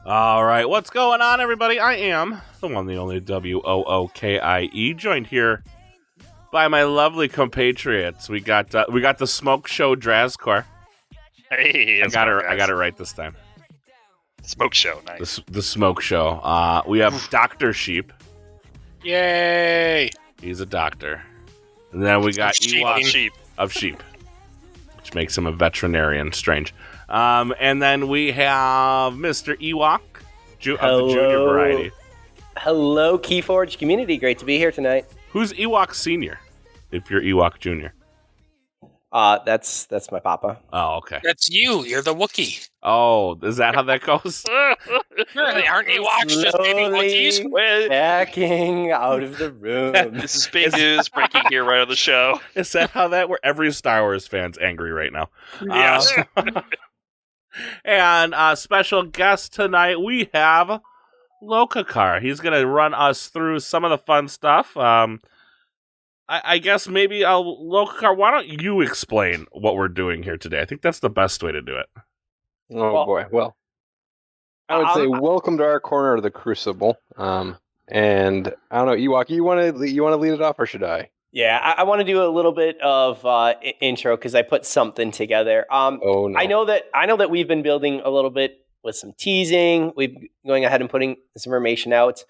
All right, what's going on, everybody? I am the one, the only WOOKIE, joined here by my lovely compatriots. We got the Smoke Show Drazcore. Hey, I got it right this time. Smoke Show, nice. The Smoke Show. We have Dr. Sheep. Yay! He's a doctor. And then we got Ewok Sheep. of sheep, which makes him a veterinarian. Strange. And then we have Mr. Ewok of the junior variety. Hello, Keyforge community. Great to be here tonight. Who's Ewok Senior? If you're Ewok Junior. That's my papa. Oh, okay. That's you. You're the Wookiee. Oh, is that how that goes? They aren't Ewoks, just baby Wookiees. Slowly backing out of the room. This is big news, breaking here right on the show. Is that how that works? Every Star Wars fan's angry right now. Yes. And special guest tonight, we have Lokakar. He's going to run us through some of the fun stuff. I guess maybe Lokakar, why don't you explain what we're doing here today? I think that's the best way to do it. Oh boy. Well, I would say welcome to our corner of the Crucible. And I don't know, Ewok, you want to lead it off, or should I? Yeah, I want to do a little bit of intro because I put something together. Oh no. I know that we've been building a little bit with some teasing. We've going ahead and putting some information out.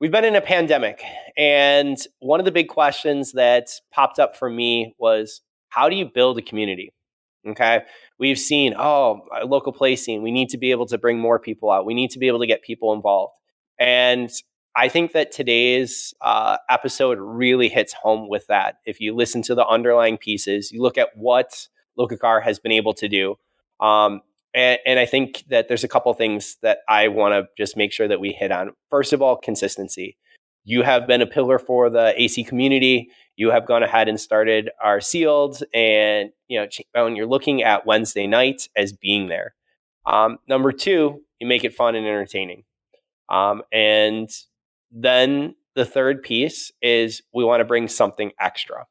We've been in a pandemic, and one of the big questions that popped up for me was, how do you build a community? Okay, we've seen, a local play scene. We need to be able to bring more people out. We need to be able to get people involved. And I think that today's episode really hits home with that. If you listen to the underlying pieces, you look at what Lokakar has been able to do. And I think that there's a couple things that I want to just make sure that we hit on. First of all, consistency. You have been a pillar for the AC community. You have gone ahead and started our sealed, and when you're looking at Wednesday night as being there. Number two, you make it fun and entertaining. And then the third piece is we want to bring something extra.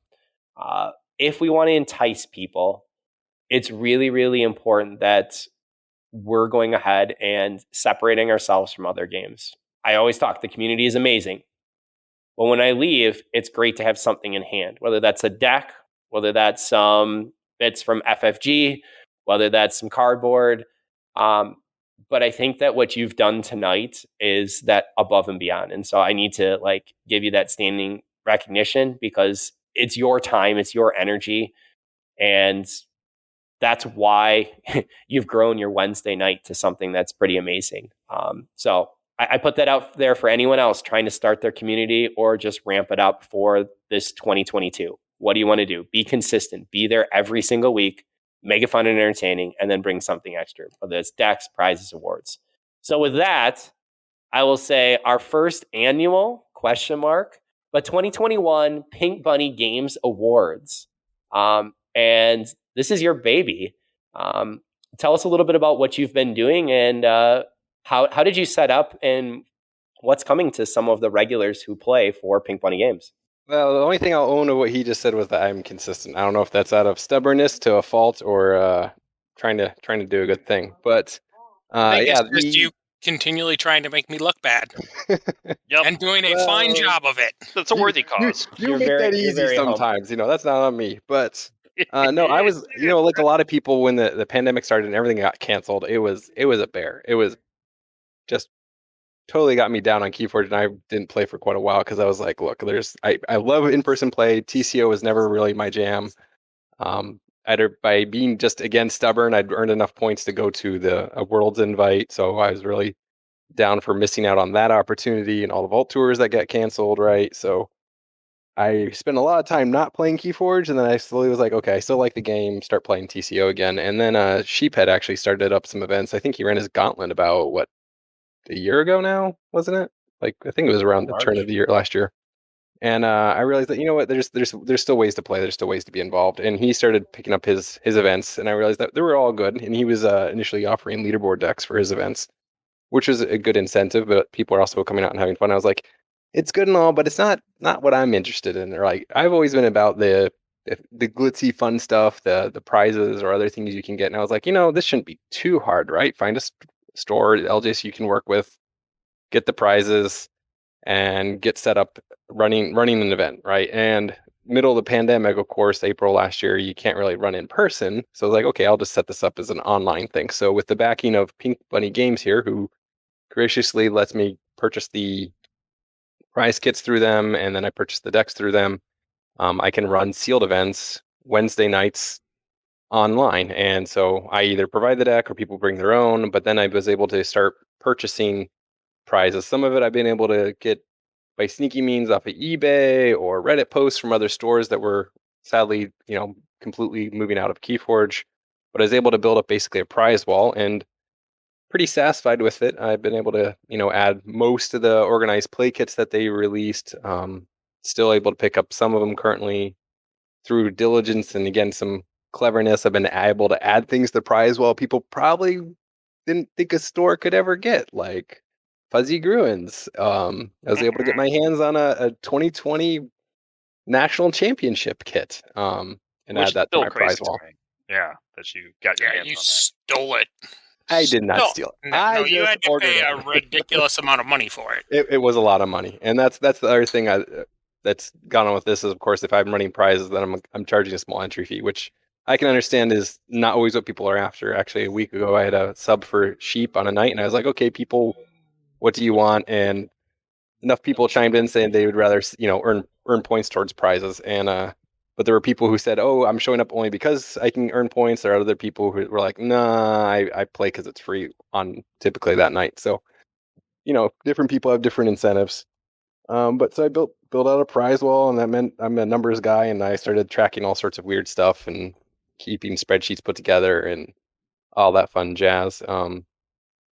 If we want to entice people, it's really, really important that we're going ahead and separating ourselves from other games. I always talk, the community is amazing. But when I leave, it's great to have something in hand, whether that's a deck, whether that's some bits from FFG, whether that's some cardboard. But I think that what you've done tonight is that above and beyond. And so I need to give you that standing recognition because it's your time, it's your energy. And that's why you've grown your Wednesday night to something that's pretty amazing. So I put that out there for anyone else trying to start their community or just ramp it up for this 2022. What do you want to do? Be consistent. Be there every single week. Make it fun and entertaining, and then bring something extra, whether it's decks, prizes, awards. So with that, I will say our first annual ? But 2021 Pink Bunny Games Awards. And this is your baby. Tell us a little bit about what you've been doing and how did you set up and what's coming to some of the regulars who play for Pink Bunny Games? Well, the only thing I'll own of what he just said was that I'm consistent. I don't know if that's out of stubbornnness to a fault or trying to do a good thing. But I think it's just you continually trying to make me look bad. Yep. And doing a fine job of it. That's a worthy cause. You make that easy sometimes. That's not on me. But no, I was, like a lot of people when the pandemic started and everything got canceled, it was a bear. It was just totally got me down on Keyforge, and I didn't play for quite a while because I was like, look, I love in-person play. TCO was never really my jam. Either by being just, again, stubborn, I'd earned enough points to go to a Worlds invite, so I was really down for missing out on that opportunity and all the Vault Tours that got canceled, right? So I spent a lot of time not playing Keyforge, and then I slowly was like, okay, I still like the game, start playing TCO again. And then Sheephead actually started up some events. I think he ran his Gauntlet about, a year ago now, wasn't it? I think it was around the turn of the year last year. And I realized that, there's still ways to play. There's still ways to be involved. And he started picking up his events, and I realized that they were all good. And he was initially offering leaderboard decks for his events, which was a good incentive. But people are also coming out and having fun. I was like, it's good and all, but it's not what I'm interested in. Or I've always been about the glitzy fun stuff, the prizes or other things you can get. And I was like, this shouldn't be too hard, right? Find store, LJC you can work with, get the prizes, and get set up running an event, right? And middle of the pandemic, of course, April last year, you can't really run in person. So like, okay, I'll just set this up as an online thing. So with the backing of Pink Bunny Games here, who graciously lets me purchase the prize kits through them, and then I purchase the decks through them, I can run sealed events Wednesday nights online. And so I either provide the deck or people bring their own, but then I was able to start purchasing prizes. Some of it I've been able to get by sneaky means off of eBay or Reddit posts from other stores that were sadly, completely moving out of Keyforge. But I was able to build up basically a prize wall and pretty satisfied with it. I've been able to, add most of the organized play kits that they released. Still able to pick up some of them currently through diligence and again some cleverness. I've been able to add things to the prize wall people probably didn't think a store could ever get, like Fuzzy Gruins. I was able to get my hands on a 2020 national championship kit, and Which add that to my prize wall. Yeah, that you got your hands you on that. stole it. I did not steal it. No, you had to pay a ridiculous amount of money for it. It was a lot of money, and that's the other thing that's gone on with this is, of course, if I'm running prizes, then I'm charging a small entry fee, which I can understand is not always what people are after. Actually, a week ago, I had a sub for sheep on a night, and I was like, okay, people, what do you want? And enough people chimed in saying they would rather, earn points towards prizes. And but there were people who said, oh, I'm showing up only because I can earn points. There are other people who were like, nah, I play because it's free on typically that night. So, different people have different incentives. But so I built out a prize wall, and that meant I'm a numbers guy, and I started tracking all sorts of weird stuff and keeping spreadsheets put together and all that fun jazz. And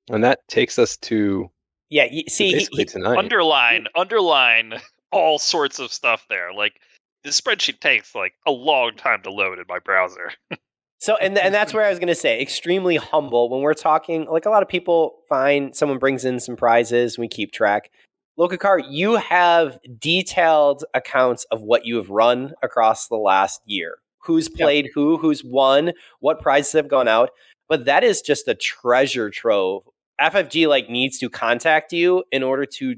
that takes us to basically tonight. Underline all sorts of stuff there. Like the spreadsheet takes like a long time to load in my browser. So, and that's where I was going to say, extremely humble. When we're talking, like a lot of people find someone brings in some prizes, we keep track. Lokacar, you have detailed accounts of what you have run across the last year. Who's played who's won, what prizes have gone out. But that is just a treasure trove. FFG needs to contact you in order to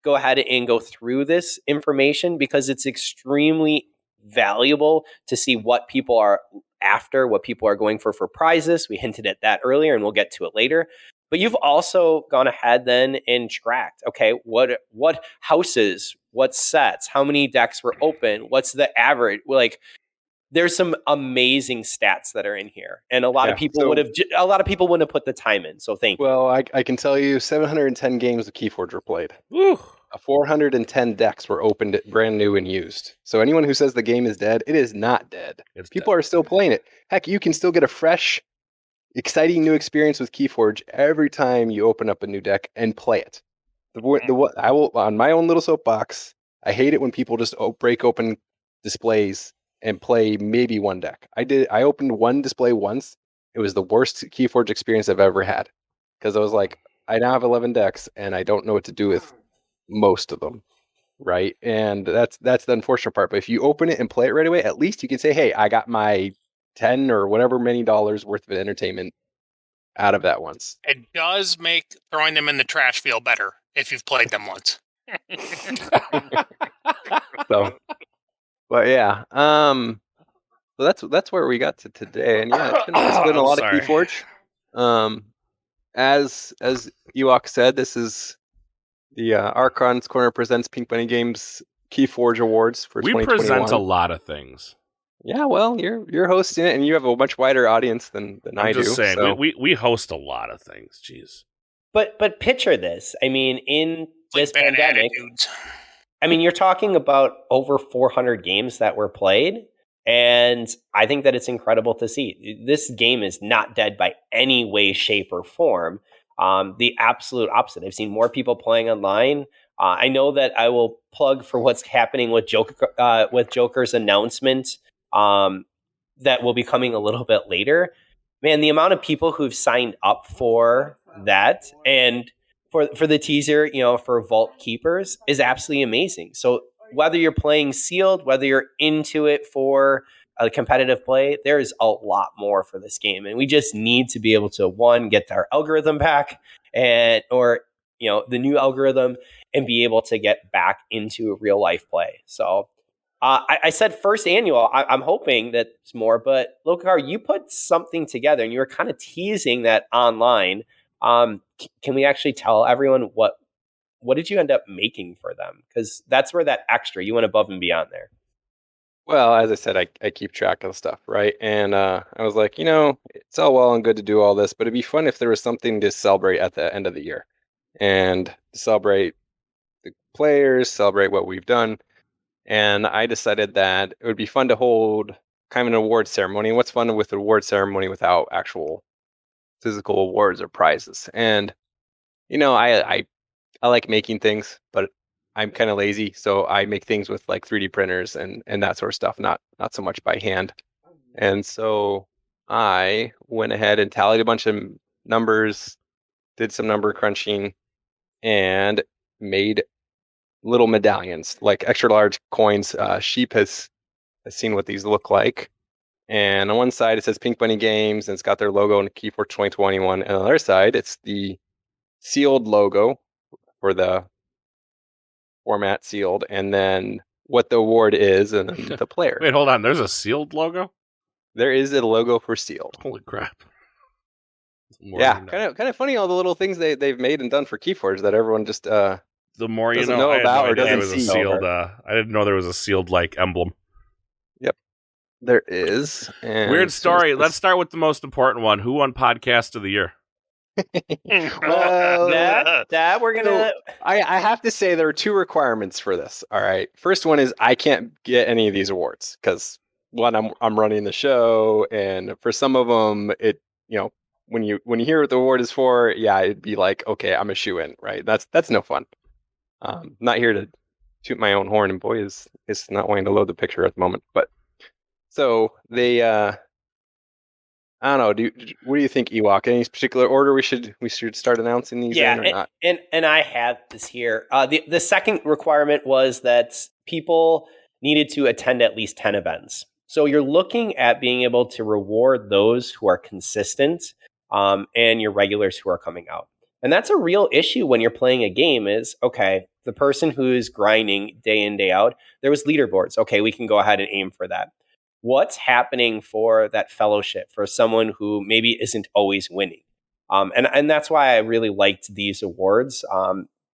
go ahead and go through this information, because it's extremely valuable to see what people are after, what people are going for prizes. We hinted at that earlier, and we'll get to it later. But you've also gone ahead then and tracked, okay, what houses, what sets, how many decks were open, what's the average? There's some amazing stats that are in here, and a lot of people wouldn't have put the time in. So thank you. Well, I can tell you, 710 games of Keyforge were played. Woo. 410 decks were opened brand new and used. So anyone who says the game is dead, it is not dead. People are still playing it. Heck, you can still get a fresh, exciting new experience with Keyforge every time you open up a new deck and play it. I will, on my own little soapbox, I hate it when people just break open displays and play maybe one deck. I opened one display once. It was the worst Keyforge experience I've ever had, because I was like, I now have 11 decks and I don't know what to do with most of them, right? And that's the unfortunate part. But if you open it and play it right away, at least you can say, hey, I got my 10 or whatever many dollars worth of entertainment out of that once. It does make throwing them in the trash feel better if you've played them once. So, but yeah, so that's where we got to today, and yeah, it's been a lot of Keyforge. As Ewok said, this is the Archons Corner presents Pink Bunny Games Keyforge Awards for 2021. We present a lot of things. Yeah, well, you're hosting it, and you have a much wider audience than I do. I'm just saying, so. we host a lot of things. Jeez. But picture this. I mean, in this pandemic, attitudes. I mean, you're talking about over 400 games that were played, and I think that it's incredible to see. This game is not dead by any way, shape, or form. The absolute opposite. I've seen more people playing online. I know that I will plug for what's happening with Joker's announcement that will be coming a little bit later. Man, the amount of people who've signed up for that and for the teaser, for Vault Keepers is absolutely amazing. So whether you're playing sealed, whether you're into it for competitive play, there's a lot more for this game, and we just need to be able to get our algorithm back, or the new algorithm, and be able to get back into a real life play. So I said first annual. I'm hoping that it's more, but Lokar, you put something together, and you were kind of teasing that online. Can we actually tell everyone what did you end up making for them? Because that's where that extra, you went above and beyond there. Well, as I said, I keep track of stuff, right? And I was like, it's all well and good to do all this, but it'd be fun if there was something to celebrate at the end of the year, and to celebrate the players, celebrate what we've done. And I decided that it would be fun to hold kind of an award ceremony. And what's fun with an award ceremony without actual physical awards or prizes? And I like making things, but I'm kind of lazy, so I make things with like 3D printers and that sort of stuff, not so much by hand. And so I went ahead and tallied a bunch of numbers, did some number crunching, and made little medallions, like extra large coins. Sheep has seen what these look like. And on one side it says Pink Bunny Games, and it's got their logo and Keyforge 2021. And on the other side, it's the sealed logo for the format sealed, and then what the award is, and then the player. Wait, hold on. There's a sealed logo? There is a logo for sealed. Holy crap. Yeah, kind of funny all the little things they've made and done for Keyforge that everyone just the more you doesn't know about no or doesn't was a see. sealed. I didn't know there was a sealed like emblem. Yep, there is. And weird story. Let's start with the most important one. Who won Podcast of the Year? Well, that we're gonna. I have to say there are two requirements for this. All right, first one is I can't get any of these awards because one, I'm running the show, and for some of them, when you hear what the award is for, yeah, it'd be like, okay, I'm a shoe-in, right? That's no fun. Not here to toot my own horn, and boy is not wanting to load the picture at the moment. But so they, I don't know. What do you think, Ewok? Any particular order we should start announcing these in or not? And I had this here. The second requirement was that people needed to attend at least 10 events. So you're looking at being able to reward those who are consistent, and your regulars who are coming out. And that's a real issue when you're playing a game is, okay, the person who's grinding day in, day out, there was leaderboards. Okay, we can go ahead and aim for that. What's happening for that fellowship, for someone who maybe isn't always winning? And that's why I really liked these awards.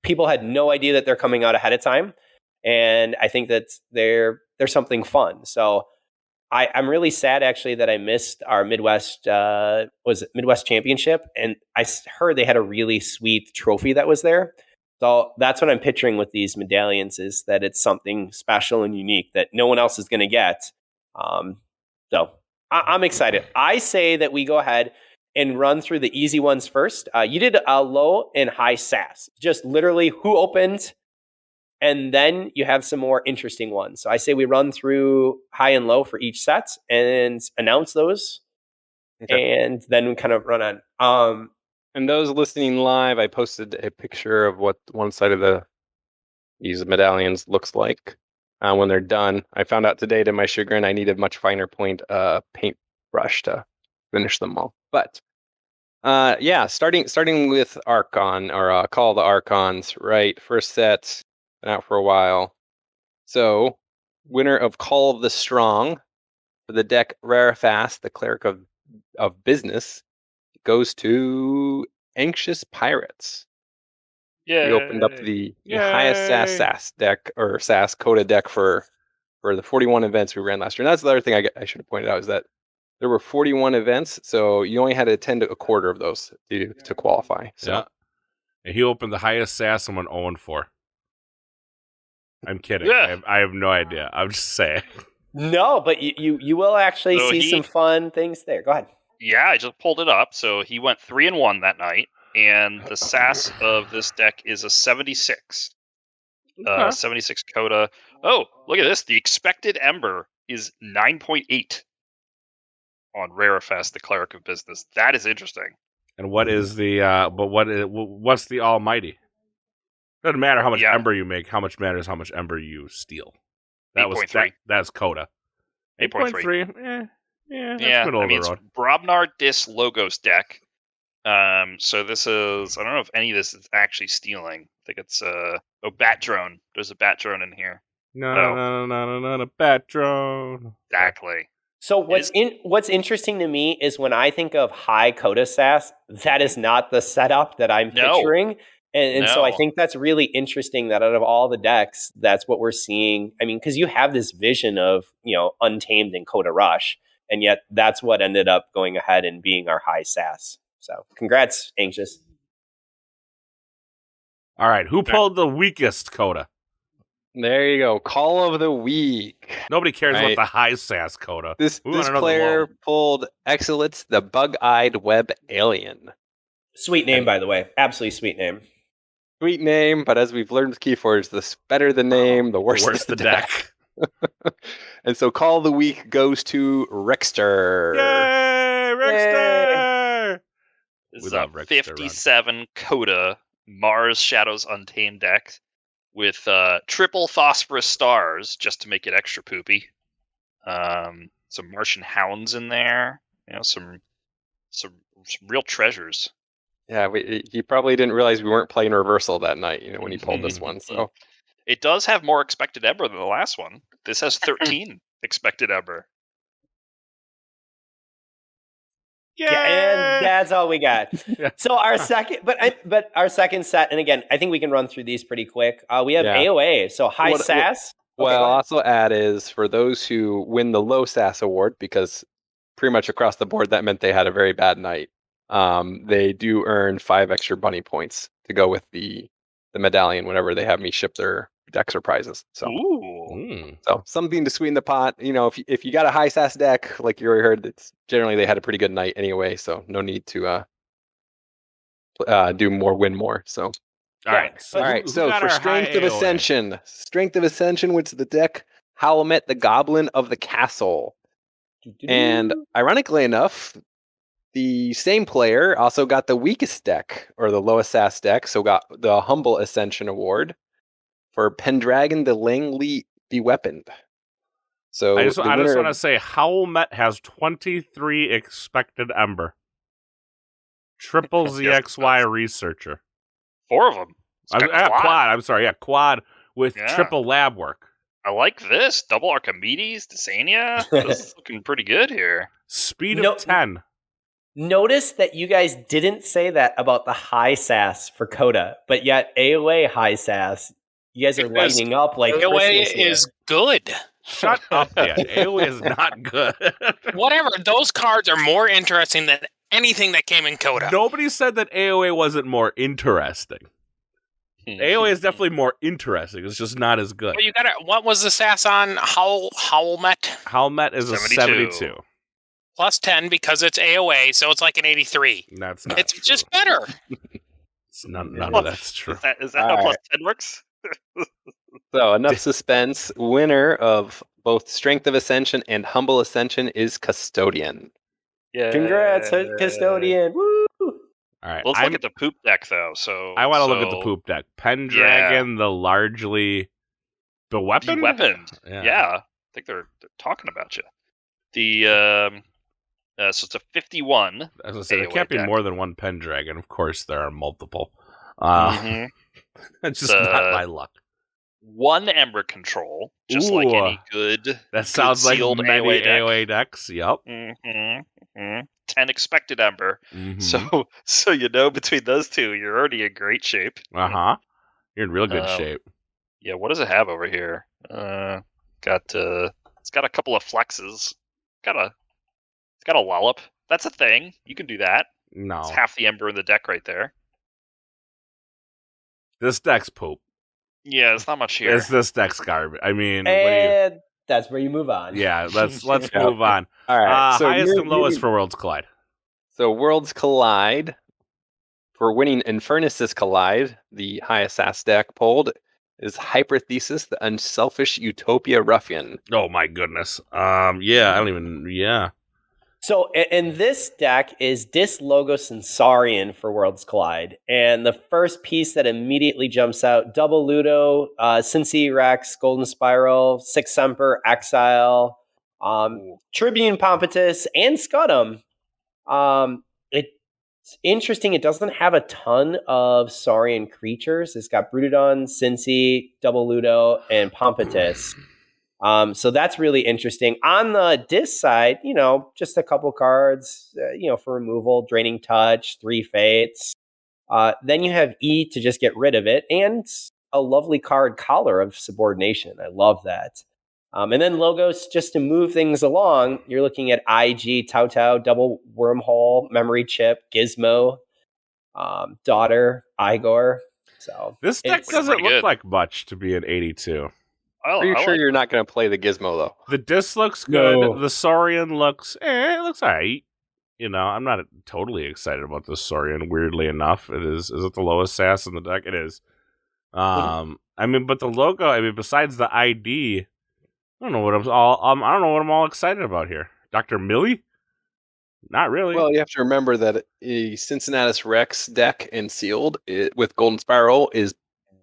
People had no idea that they're coming out ahead of time. And I think that they're something fun. So I'm really sad, actually, that I missed our Midwest, Midwest Championship. And I heard they had a really sweet trophy that was there. So that's what I'm picturing with these medallions, is that it's something special and unique that no one else is going to get. So I'm excited. I say that we go ahead and run through the easy ones first. You did a low and high SAS, just literally who opened, and then you have some more interesting ones. So I say we run through high and low for each set and announce those, and then we kind of run on. And those listening live, I posted a picture of what one side of these medallions looks like. When they're done, I found out today, to my chagrin, I need a much finer point paintbrush to finish them all. But starting with Archon, or Call of the Archons, right? First set, been out for a while. So, winner of Call of the Strong for the deck Rarefast, the Cleric of Business, goes to Anxious Pirates. Yeah, We opened up the highest SAS deck, or SAS Coda deck for the 41 events we ran last year. And that's the other thing I should have pointed out, is that there were 41 events, so you only had to attend a quarter of those to qualify. So. Yeah. And he opened the highest SAS and went 0-4. I'm kidding. Yeah. I have no idea. I'm just saying. No, but you will actually see some fun things there. Go ahead. Yeah, I just pulled it up. So he went 3-1 that night, and the SAS of this deck is a 76. 76 Coda. Oh, look at this. The expected Ember is 9.8 on Rarefast, the Cleric of Business. That is interesting. And what is what's the almighty? Doesn't matter how much Ember you make. How much matters how much Ember you steal. That 8.3. That's Coda. 8.3. 8.3. That's Yeah, middle I of mean, the it's road. Brobnar Dis Logos deck. So this is, I don't know if any of this is actually stealing. I think it's Bat Drone. There's a Bat Drone in here. No, bat drone. Exactly. So what's interesting to me is when I think of high Coda SAS, that is not the setup that I'm No. picturing. And so I No. think that's really interesting that out of all the decks, that's what we're seeing. I mean, because you have this vision of, Untamed and Coda Rush, and yet that's what ended up going ahead and being our high SAS. So congrats, Anxious. All right, who pulled the weakest Coda? There you go. Call of the week. Nobody cares Right. about the high SAS Coda. This We wanna know the player low. pulled Exilitz, the bug-eyed web alien. Sweet name, by the way. Absolutely sweet name. Sweet name, but as we've learned with Keyforge, the better the name, the worse, the deck. And so Call of the Week goes to Rexter. Yay, Rexter! This We is love a Rexter, 57 Coda Mars Shadows Untamed deck with triple phosphorus stars just to make it extra poopy. Some Martian hounds in there. Some real treasures. Yeah, he probably didn't realize we weren't playing reversal that night, when he pulled this one. So It does have more expected Ember than the last one. This has 13 expected Ember. Yeah, and that's all we got. Yeah. So our second, but our second set, and again, I think we can run through these pretty quick. We have Yeah. AOA, so high SAS. What I'll go ahead. also add is for those who win the low SAS award, because pretty much across the board that meant they had a very bad night. They do earn 5 extra bunny points to go with the medallion whenever they have me ship their decks or prizes. So, so something to sweeten the pot. If you got a high SAS deck, like you already heard, it's generally they had a pretty good night anyway. So no need to do win more. So. All right. All right. So for Strength of Ascension, which is the deck, Howlmet, the Goblin of the Castle. And ironically enough, the same player also got the weakest deck, or the lowest SAS deck, so got the Humble Ascension Award for Pendragon the Langley Beweaponed. So I just want to say, Howlmet has 23 expected Ember. Triple ZXY Researcher. 4 of them. Quad. I'm sorry. Yeah, quad with triple lab work. I like this. Double Archimedes, Desania. This is looking pretty good here. Speed of 10. Notice that you guys didn't say that about the high SAS for Coda, but yet AOA high SAS, you guys are lighting up like AOA Christmas here. is good. Shut up, Dan. AOA is not good. Whatever. Those cards are more interesting than anything that came in Coda. Nobody said that AOA wasn't more interesting. AOA is definitely more interesting. It's just not as good. Well, what was the SAS on Howlmet? Howlmet is 72. Plus 10 because it's AOA, so it's like an 83. That's not It's true. just better. It's none of that's true. Is that how plus 10 works? So enough suspense. Winner of both Strength of Ascension and Humble Ascension is Custodian. Yeah. Congrats, Custodian. Woo! All right. Let's look at the poop deck, though. I want to look at the poop deck. Pendragon, the largely beweaponed? Yeah. I think they're talking about you. So it's a 51. As I was say, there can't be more than one Pendragon. Of course, there are multiple. It's just not my luck. 1 Ember control, just like any good. That sounds like many AOA decks. Yep. 10 expected Ember. So between those two, you're already in great shape. You're in real good shape. Yeah. What does it have over here? It's got a couple of flexes. It's got a lollop. That's a thing. You can do that. No. It's half the Ember in the deck right there. This deck's poop. Yeah, it's not much here. This deck's garbage. I mean, and that's where you move on. Yeah, let's move on. All right. So highest and lowest for Worlds Collide. So Worlds Collide, for winning Infernus's Collide, the highest SAS deck pulled is Hyperthesis, the Unselfish Utopia Ruffian. Oh my goodness. I don't even. Yeah. So, and this deck is Dis Logo Sensarian for Worlds Collide. And the first piece that immediately jumps out, double Ludo, Cincy Rex, Golden Spiral, Six Semper, Exile. Tribune, Pompitus, and Scudum. It's interesting. It doesn't have a ton of Saurian creatures. It's got Brutodon, Cincy, Double Ludo, and Pompitus. So that's really interesting. On the Dis side, just a couple cards, for removal, Draining Touch, 3 Fates. Then you have E to just get rid of it, and a lovely card, Collar of Subordination. I love that. And then Logos, just to move things along, you're looking at IG, Tau, Double Wormhole, Memory Chip, Gizmo, Daughter, Igor. So this deck doesn't look like much to be an 82. Are you sure you're not going to play the Gizmo, though? The Dis looks good. No. The Saurian looks, it looks all right. I'm not totally excited about the Saurian, weirdly enough. Is it the lowest SAS in the deck? It is. But the logo, besides the ID, I don't know what I'm all excited about here. Dr. Millie? Not really. Well, you have to remember that a Cincinnatus Rex deck in sealed with Golden Spiral is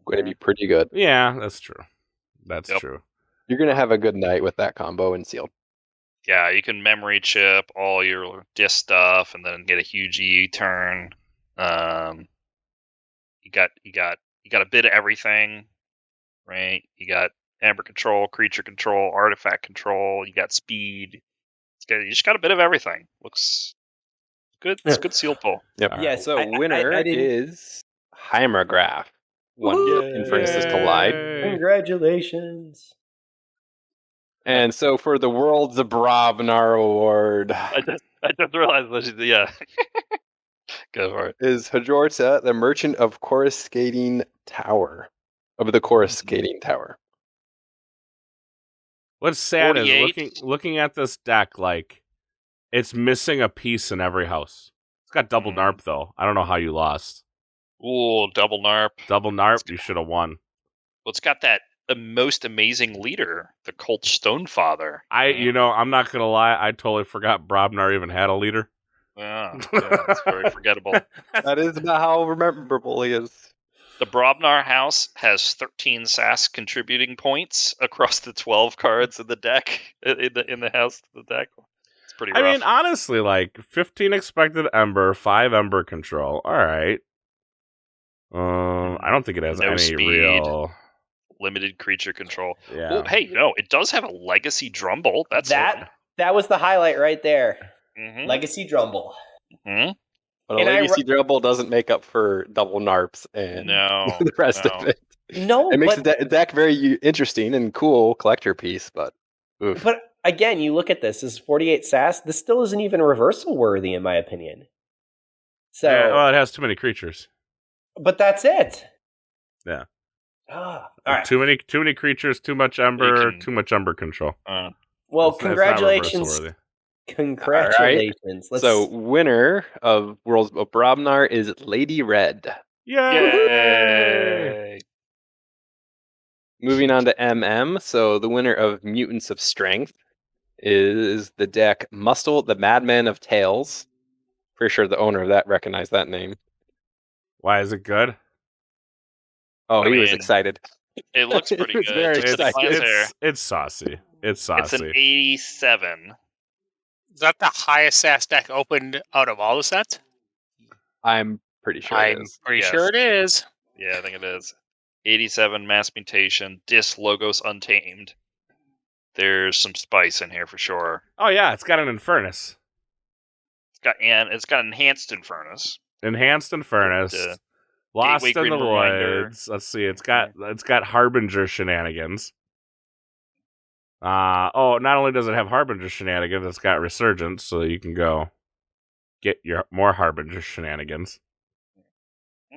going to be pretty good. Yeah, that's true. That's true. You're going to have a good night with that combo in sealed. Yeah, you can memory chip all your Dis stuff and then get a huge E turn. You got a bit of everything, right? You got Amber control, creature control, artifact control. You got speed. You just got a bit of everything. Looks good. It's a good seal pull. Yep. All Yeah. right. So winner is Heimergraph. One Infernous's Collide. Congratulations. And so for the World's Brobnar Award, I just realized that go for it. Is Hajorta, the Merchant of Coruscating Tower. Of the Coruscating Tower. What's sad 48. is looking at this deck, like, it's missing a piece in every house. It's got double NARP, though. I don't know how you lost. Ooh, double NARP. Double NARP, you should have won. Well, it's got the most amazing leader, the Colt Stonefather. I'm not going to lie, I totally forgot Brobnar even had a leader. Yeah, it's very forgettable. That is not how memorable he is. The Brobnar house has 13 SAS contributing points across the 12 cards in the deck, in the house of the deck. It's pretty rough. Honestly, like, 15 expected Ember, 5 Ember control. All right. I don't think it has any speed. Real... Limited creature control. Yeah. Well, hey, it does have a Legacy Drumble. That was the highlight right there. Mm-hmm. Legacy Drumble. Mm-hmm. But a Legacy Drumble doesn't make up for double NARPs and the rest of it. No, it makes the deck very interesting and cool collector piece, but oof. But again, you look at this as 48 SAS. This still isn't even reversal worthy, in my opinion. So, it has too many creatures. But that's it. Yeah. All right. Too many creatures, too much Ember, too much Ember control. Well, congratulations. Congratulations. Right. So, winner of Worlds of Brobnar is Lady Red. Yay! Moving on to MM. So, the winner of Mutants of Strength is the deck Mustle, the Madman of Tales. Pretty sure the owner of that recognized that name. Why is it good? Oh, he was excited. It looks pretty good. Very excited. It's saucy. It's saucy. It's an 87. Is that the highest SAS deck opened out of all the sets? I'm pretty sure it is. Pretty sure it is. Yeah, I think it is. 87 Mass Mutation, Dis Logos Untamed. There's some spice in here for sure. Oh yeah, it's got an Infernus. It's got Enhanced Infernus. Enhanced Infernus. Lost in the Woods. Let's see. It's got Harbinger shenanigans. Not only does it have Harbinger shenanigans, it's got Resurgence, so you can go get your more Harbinger shenanigans.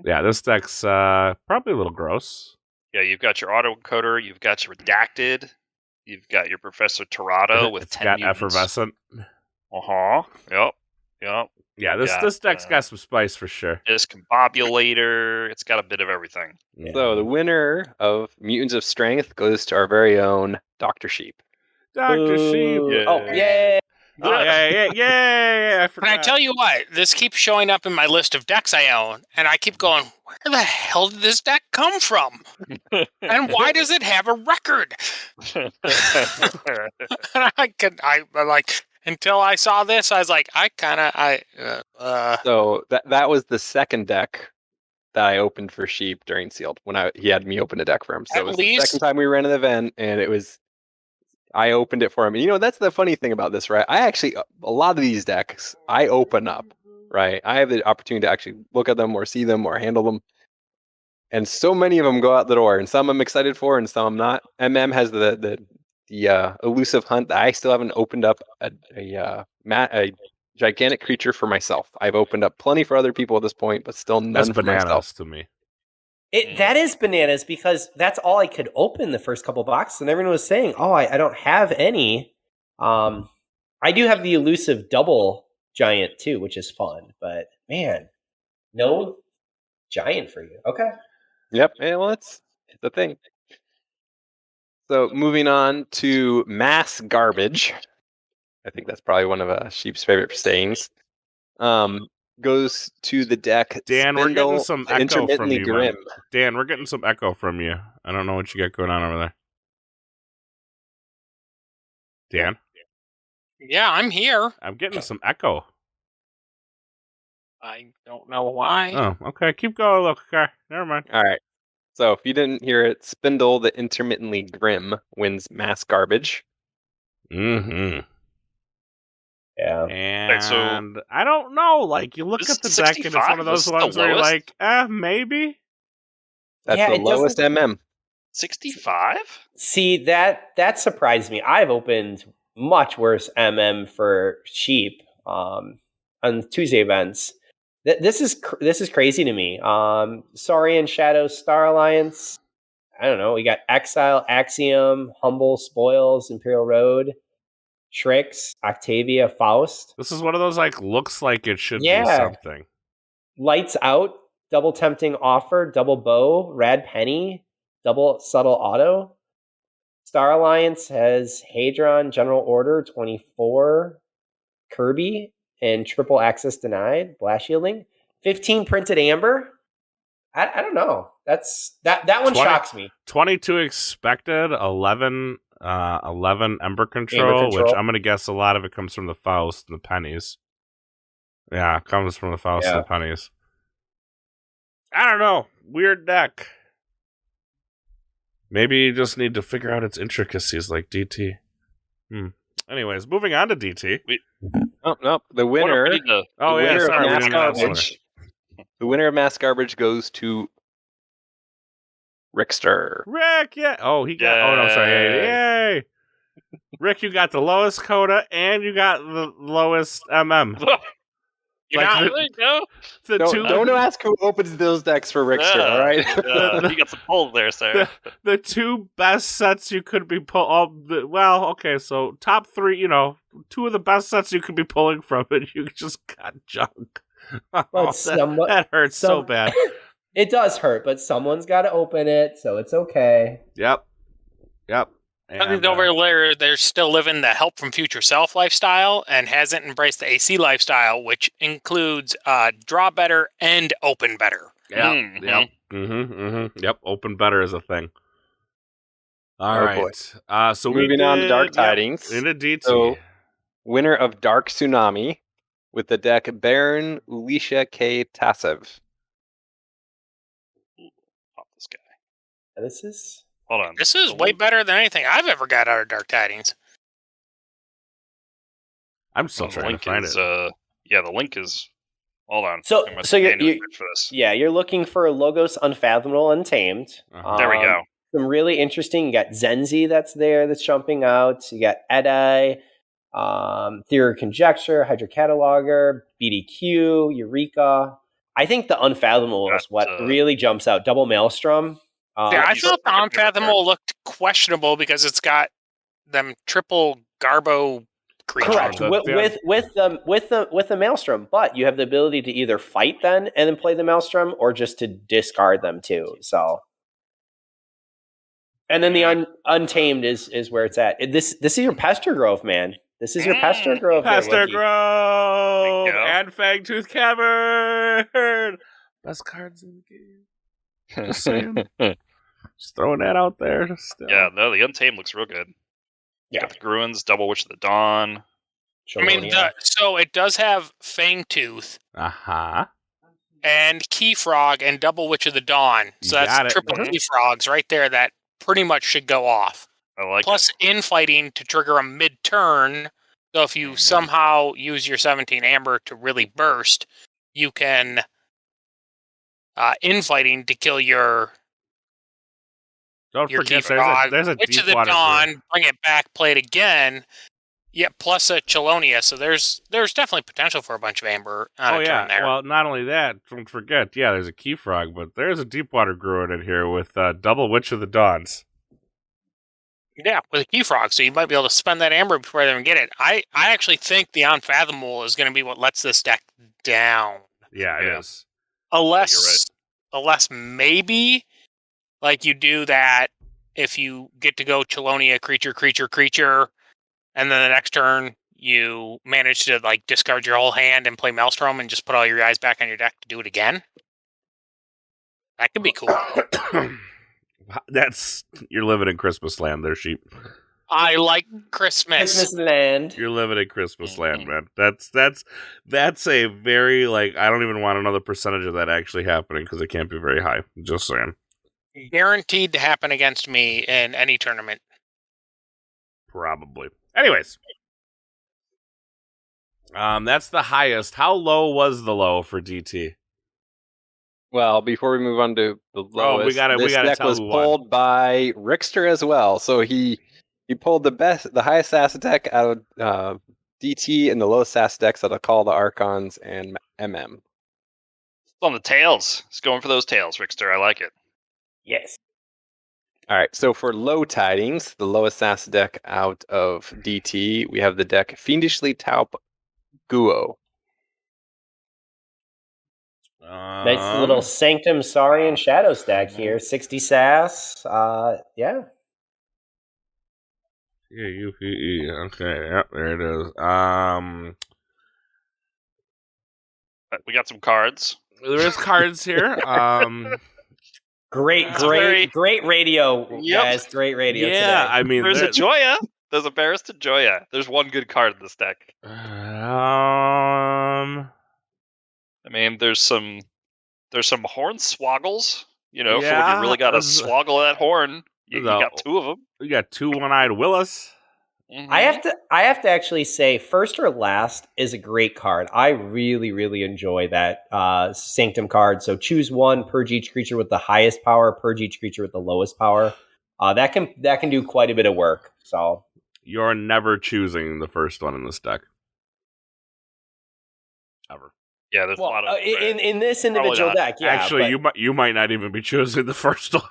Yeah, this deck's probably a little gross. Yeah, you've got your Autoencoder, you've got your Redacted, you've got your Professor Torado with 10 mutants. Effervescent. Yep. Yeah, this deck's got some spice for sure. Discombobulator. It's got a bit of everything. Yeah. So the winner of Mutants of Strength goes to our very own Dr. Sheep. Dr. Sheep. Oh, yay! Oh, yeah. I forgot. Can I tell you what? This keeps showing up in my list of decks I own, and I keep going, where the hell did this deck come from? And why does it have a record? And I like, until I saw this, I was like, So that was the second deck that I opened for Sheep during Sealed when he had me open a deck for him. So it was the second time we ran an event, and I opened it for him. And that's the funny thing about this, right? A lot of these decks, I open up, right? I have the opportunity to actually look at them or see them or handle them. And so many of them go out the door, and some I'm excited for, and some I'm not. MM has the elusive hunt that I still haven't opened up a gigantic creature for myself. I've opened up plenty for other people at this point, but still none That's for bananas myself. to me. That is bananas because that's all I could open the first couple boxes, and everyone was saying, "Oh, I don't have any." I do have the elusive double giant too, which is fun. But man, no giant for you. Okay. Yep. Yeah, well, it's the thing. So moving on to mass garbage. I think that's probably one of Sheep's favorite sayings. Goes to the deck. Dan, we're getting Spindle, some the echo from intermittently you, grim. man. Dan, we're getting some echo from you. I don't know what you got going on over there. Dan? yeah, I'm here. I'm getting some echo. I don't know why. Oh, okay. Keep going, look. Okay. Never mind. All right. So if you didn't hear it, Spindle, the intermittently grim, wins mass garbage. Mm-hmm. Yeah. And I don't know. Like, you look at the deck, and it's one of those ones where you're like, maybe. That's the lowest MM. 65? See, that surprised me. I've opened much worse MM for Sheep on Tuesday events. This is crazy to me. Saurian Shadow Star Alliance. I don't know. We got Exile, Axiom, Humble, Spoils, Imperial Road, Shrix, Octavia, Faust. This is one of those, like, looks like it should be something. Lights Out, Double Tempting Offer, Double Bow, Rad Penny, Double Subtle Auto. Star Alliance has Hadron, General Order, 24, Kirby, and Triple Access Denied, Blast Shielding. 15 Printed Amber. I don't know. That one shocks me. 22 expected, 11 Ember Control, which I'm going to guess a lot of it comes from the Faust and the pennies. Yeah, it comes from the Faust and the pennies. I don't know. Weird deck. Maybe you just need to figure out its intricacies like DT. Anyways, moving on to DT. No. The winner. The winner of mass garbage goes to Rickster. Rick, yeah. Oh, he got. Oh, no, sorry. Yay! Rick, you got the lowest coda and you got the lowest MM. Don't ask who opens those decks for Rickster, all right? You got some pull there, sir. The two best sets you could be so top three, two of the best sets you could be pulling from, and you just got junk. That hurts so bad. It does hurt, but someone's got to open it, so it's okay. Yep. And over there, they're still living the help from future self lifestyle and hasn't embraced the AC lifestyle, which includes draw better and open better. Yep. Yep. Open better is a thing. All right. So moving on to Dark Tidings. Into DT. So, winner of Dark Tsunami with the deck Baron Ulisha K. Tassev. Pop this guy. This is... Hold on. This is way better than anything I've ever got out of Dark Tidings. I'm still trying to find it. The link is... Hold on. So you're looking for Logos Unfathomable Untamed. There we go. Some really interesting. You got Zenzi that's there that's jumping out. You got Edai, Theory of Conjecture, Hydra Cataloger, BDQ, Eureka. I think the Unfathomable is what really jumps out. Double Maelstrom. I thought the Unfathomable looked questionable because it's got them triple Garbo creatures. Correct. With the Maelstrom, but you have the ability to either fight them and then play the Maelstrom, or just to discard them too. So, and then the Untamed is where it's at. This is your Pester Grove, man. This is your Pester Grove. Pester Wookie. Grove and Fangtooth Cavern. Best cards in the game. Just saying. Just throwing that out there. Still. Yeah, no, the Untamed looks real good. Yeah. Got the Gruins, Double Witch of the Dawn. I mean, so it does have Fangtooth. Uh-huh. And Key Frog and Double Witch of the Dawn. So that's triple Key Frogs right there that pretty much should go off. I like Plus infighting to trigger a mid-turn. So if you somehow use your 17 Amber to really burst, you can infighting to kill your Don't forget, there's a Witch of the Deepwater Dawn, Druid. bring it back, play it again. Yeah, plus a Chelonia. So there's definitely potential for a bunch of Amber on a turn there. Well, not only that, don't forget, there's a Key Frog, but there's a Deepwater Druid in here with Double Witch of the Dawns. Yeah, with a Key Frog, so you might be able to spend that Amber before they even get it. I actually think the Unfathomable is going to be what lets this deck down. Yeah, it is. Unless maybe, like you do that if you get to go Chelonia, creature, and then the next turn you manage to like discard your whole hand and play Maelstrom and just put all your guys back on your deck to do it again. That could be cool. You're living in Christmas land there, Sheep. I like Christmas. Christmas land. You're living in Christmas land, man. That's a very, I don't even want another percentage of that actually happening because it can't be very high. Just saying. Guaranteed to happen against me in any tournament. Probably. Anyways. That's the highest. How low was the low for DT? Well, before we move on to the lowest, this deck was pulled by Rickster as well. So he pulled the highest SAS deck out of DT and the lowest SAS decks out of Call the Archons and MM. It's on the tails. It's going for those tails, Rickster. I like it. Yes. All right, so for low tidings, the lowest SAS deck out of DT, we have the deck Fiendishly Taup Guo. Nice little Sanctum Saurian Shadow stack here. 60 SAS. Yeah. Yeah, okay, yep, there it is. We got some cards. There is cards here. Great radio, guys. Great radio today. I mean, there's a Joya. There's a Barristan Joya. There's one good card in this deck. I mean, there's some horn swoggles. You know, for when you really got to swoggle that horn. You got two of them. We got two one-eyed Willis. Mm-hmm. I have to actually say, First or Last is a great card. I really, really enjoy that Sanctum card. So choose one, purge each creature with the highest power, purge each creature with the lowest power. That can do quite a bit of work. So you're never choosing the first one in this deck. Ever. Yeah, there's a lot of in this individual deck. Yeah, actually, you might not even be choosing the first one.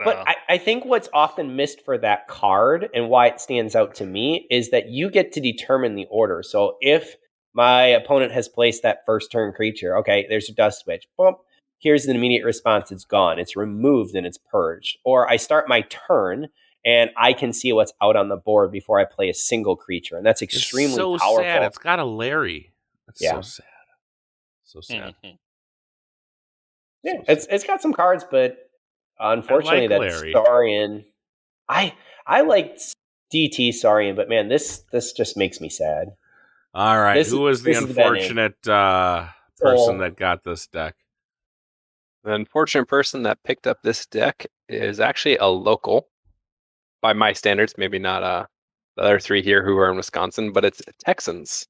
But I think what's often missed for that card and why it stands out to me is that you get to determine the order. So if my opponent has placed that first turn creature, okay, there's a Dust Witch. Bump. Here's an immediate response. It's gone. It's removed and it's purged. Or I start my turn and I can see what's out on the board before I play a single creature. And that's extremely powerful. Sad. It's got a Larry. That's so sad. So sad. Mm-hmm. Yeah, it's got some cards, but unfortunately, that Saurian. I like DT Saurian, but man, this just makes me sad. All right, who was the unfortunate person that got this deck? The unfortunate person that picked up this deck is actually a local, by my standards. Maybe not the other three here who are in Wisconsin, but it's Texans.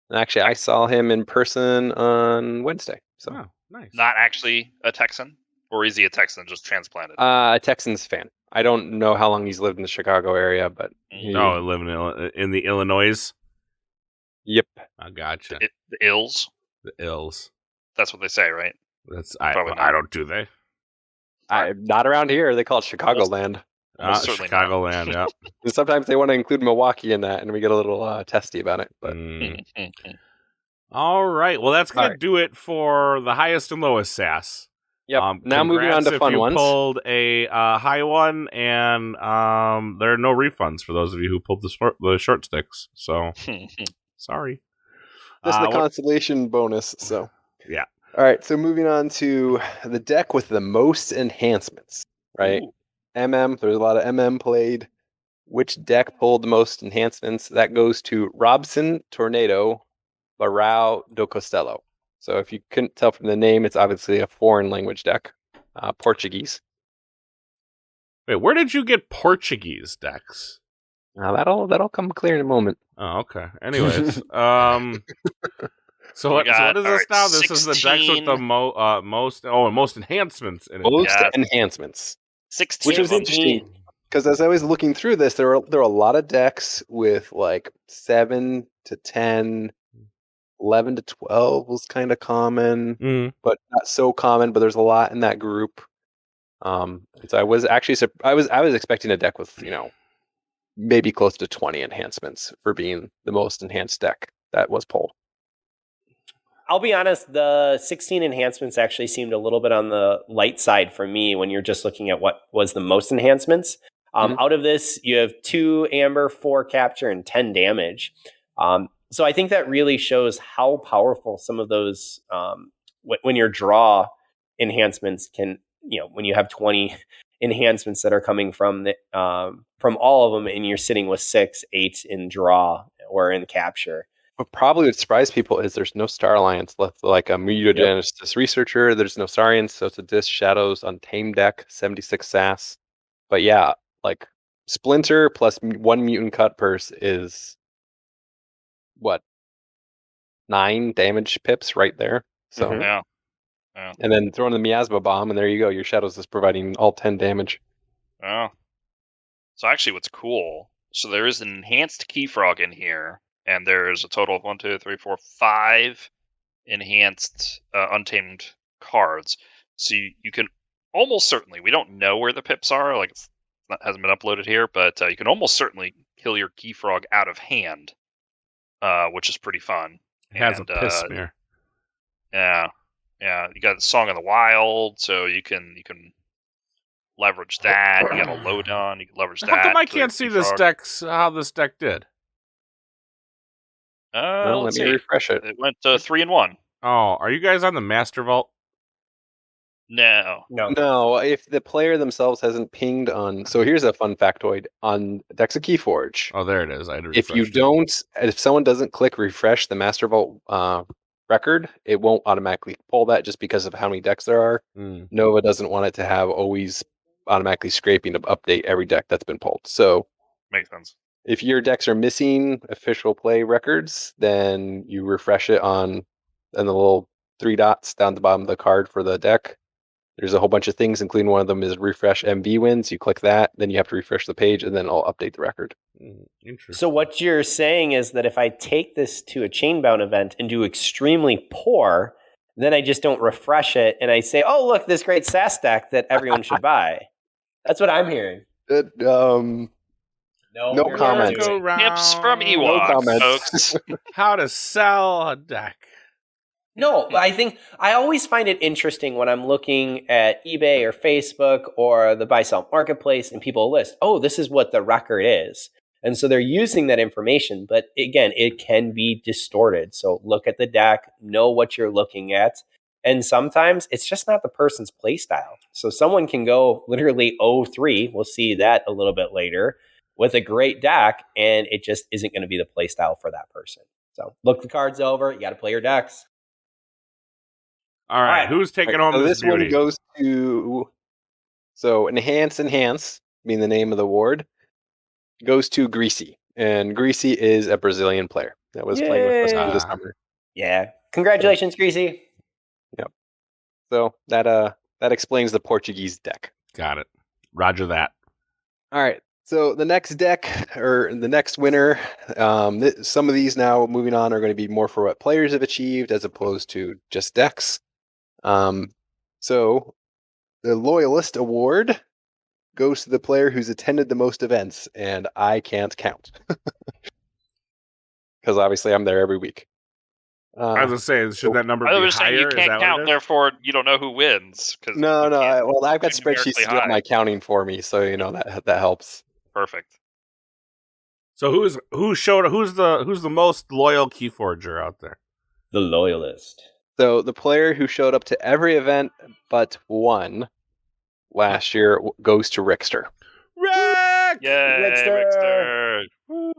And actually, I saw him in person on Wednesday. So nice. Not actually a Texan. Or is he a Texan just transplanted? A Texans fan. I don't know how long he's lived in the Chicago area, but living in the Illinois. Yep, I gotcha. The Ills. The Ills. That's what they say, right? I don't do they. Not around here. They call it Chicagoland. Chicagoland. Yeah. And sometimes they want to include Milwaukee in that, and we get a little testy about it. But all right. Well, that's gonna do it for the highest and lowest SAS. Yep. Now moving on to fun ones. If you pulled a high one, and there are no refunds for those of you who pulled the short sticks. So sorry. Just the consolation bonus. So yeah. All right. So moving on to the deck with the most enhancements. Right. Ooh. MM. There's a lot of MM played. Which deck pulled the most enhancements? That goes to Robson Tornado Barão do Costello. So if you couldn't tell from the name, it's obviously a foreign language deck, Portuguese. Wait, where did you get Portuguese decks? That'll come clear in a moment. Oh, okay. Anyways, so what is this now? This is the decks with the most enhancements in it. Most enhancements. 16. Which was interesting because as I was looking through this, there were a lot of decks with like 7 to 10. 11 to 12 was kind of common, but not so common. But there's a lot in that group. So I was actually I was expecting a deck with maybe close to 20 enhancements for being the most enhanced deck that was pulled. I'll be honest, the 16 enhancements actually seemed a little bit on the light side for me when you're just looking at what was the most enhancements. Out of this, you have 2 amber, 4 capture, and 10 damage. So I think that really shows how powerful some of those, when your draw enhancements can, when you have 20 enhancements that are coming from all of them, and you're sitting with 6, 8 in draw or in capture. What probably would surprise people is there's no Star Alliance left, like a Mutagenesis Researcher. There's no Saurians, so it's a Disc Shadows Untamed deck, 76 SAS. But yeah, like Splinter plus 1 Mutant Cut Purse is what, 9 damage pips right there. So Yeah. And then throwing the Miasma Bomb, and there you go. Your Shadows is providing all 10 damage. Oh. So actually, what's cool? So there is an enhanced Keyfrog in here, and there's a total of 1, 2, 3, 4, 5 enhanced untamed cards. So you can almost certainly, we don't know where the pips are, like hasn't been uploaded here, but you can almost certainly kill your Keyfrog out of hand. Which is pretty fun. It has a piss smear. Yeah. You got the Song of the Wild, so you can leverage that. You got a Lodon, you can leverage that. How come I can't see how this deck did? Let me refresh it. It went 3 and 1. Oh, are you guys on the Master Vault? No. If the player themselves hasn't pinged on, so here's a fun factoid on decks of Keyforge. Oh, there it is. If someone doesn't click refresh the Master Vault record, it won't automatically pull that just because of how many decks there are. Nova doesn't want it to have always automatically scraping to update every deck that's been pulled. So makes sense. If your decks are missing official play records, then you refresh it and the little 3 dots down the bottom of the card for the deck. There's a whole bunch of things, including one of them is refresh MV wins. You click that, then you have to refresh the page, and then I'll update the record. Interesting. So what you're saying is that if I take this to a Chainbound event and do extremely poor, then I just don't refresh it, and I say, oh, look, this great SAS deck that everyone should buy. That's what I'm hearing. No comments. Tips from Ewok, folks. How to sell a deck. No, I always find it interesting when I'm looking at eBay or Facebook or the buy-sell marketplace and people list, oh, this is what the record is. And so they're using that information. But again, it can be distorted. So look at the deck, know what you're looking at. And sometimes it's just not the person's play style. So someone can go literally 0-3. We'll see that a little bit later with a great deck. And it just isn't going to be the play style for that person. So look the cards over. You got to play your decks. All right, who's taking home this beauty? One goes to, Enhance, being the name of the award, goes to Greasy. And Greasy is a Brazilian player that was playing with us this summer. Yeah. Congratulations, Greasy. Yep. So that explains the Portuguese deck. Got it. Roger that. All right. So the next deck, or the next winner, some of these now moving on are going to be more for what players have achieved as opposed to just decks. So the Loyalist Award goes to the player who's attended the most events, and I can't count because obviously I'm there every week. I was gonna say, should that number I be was saying higher? you Is can't that count, what it is? therefore you don't know who wins. No. Well, I've got do spreadsheets numerically to do high. my counting for me, so that helps. Perfect. So who's the most loyal Keyforger out there? The loyalist. So the player who showed up to every event but one last year goes to Rickster. Rick! Yay, Rickster! Rickster!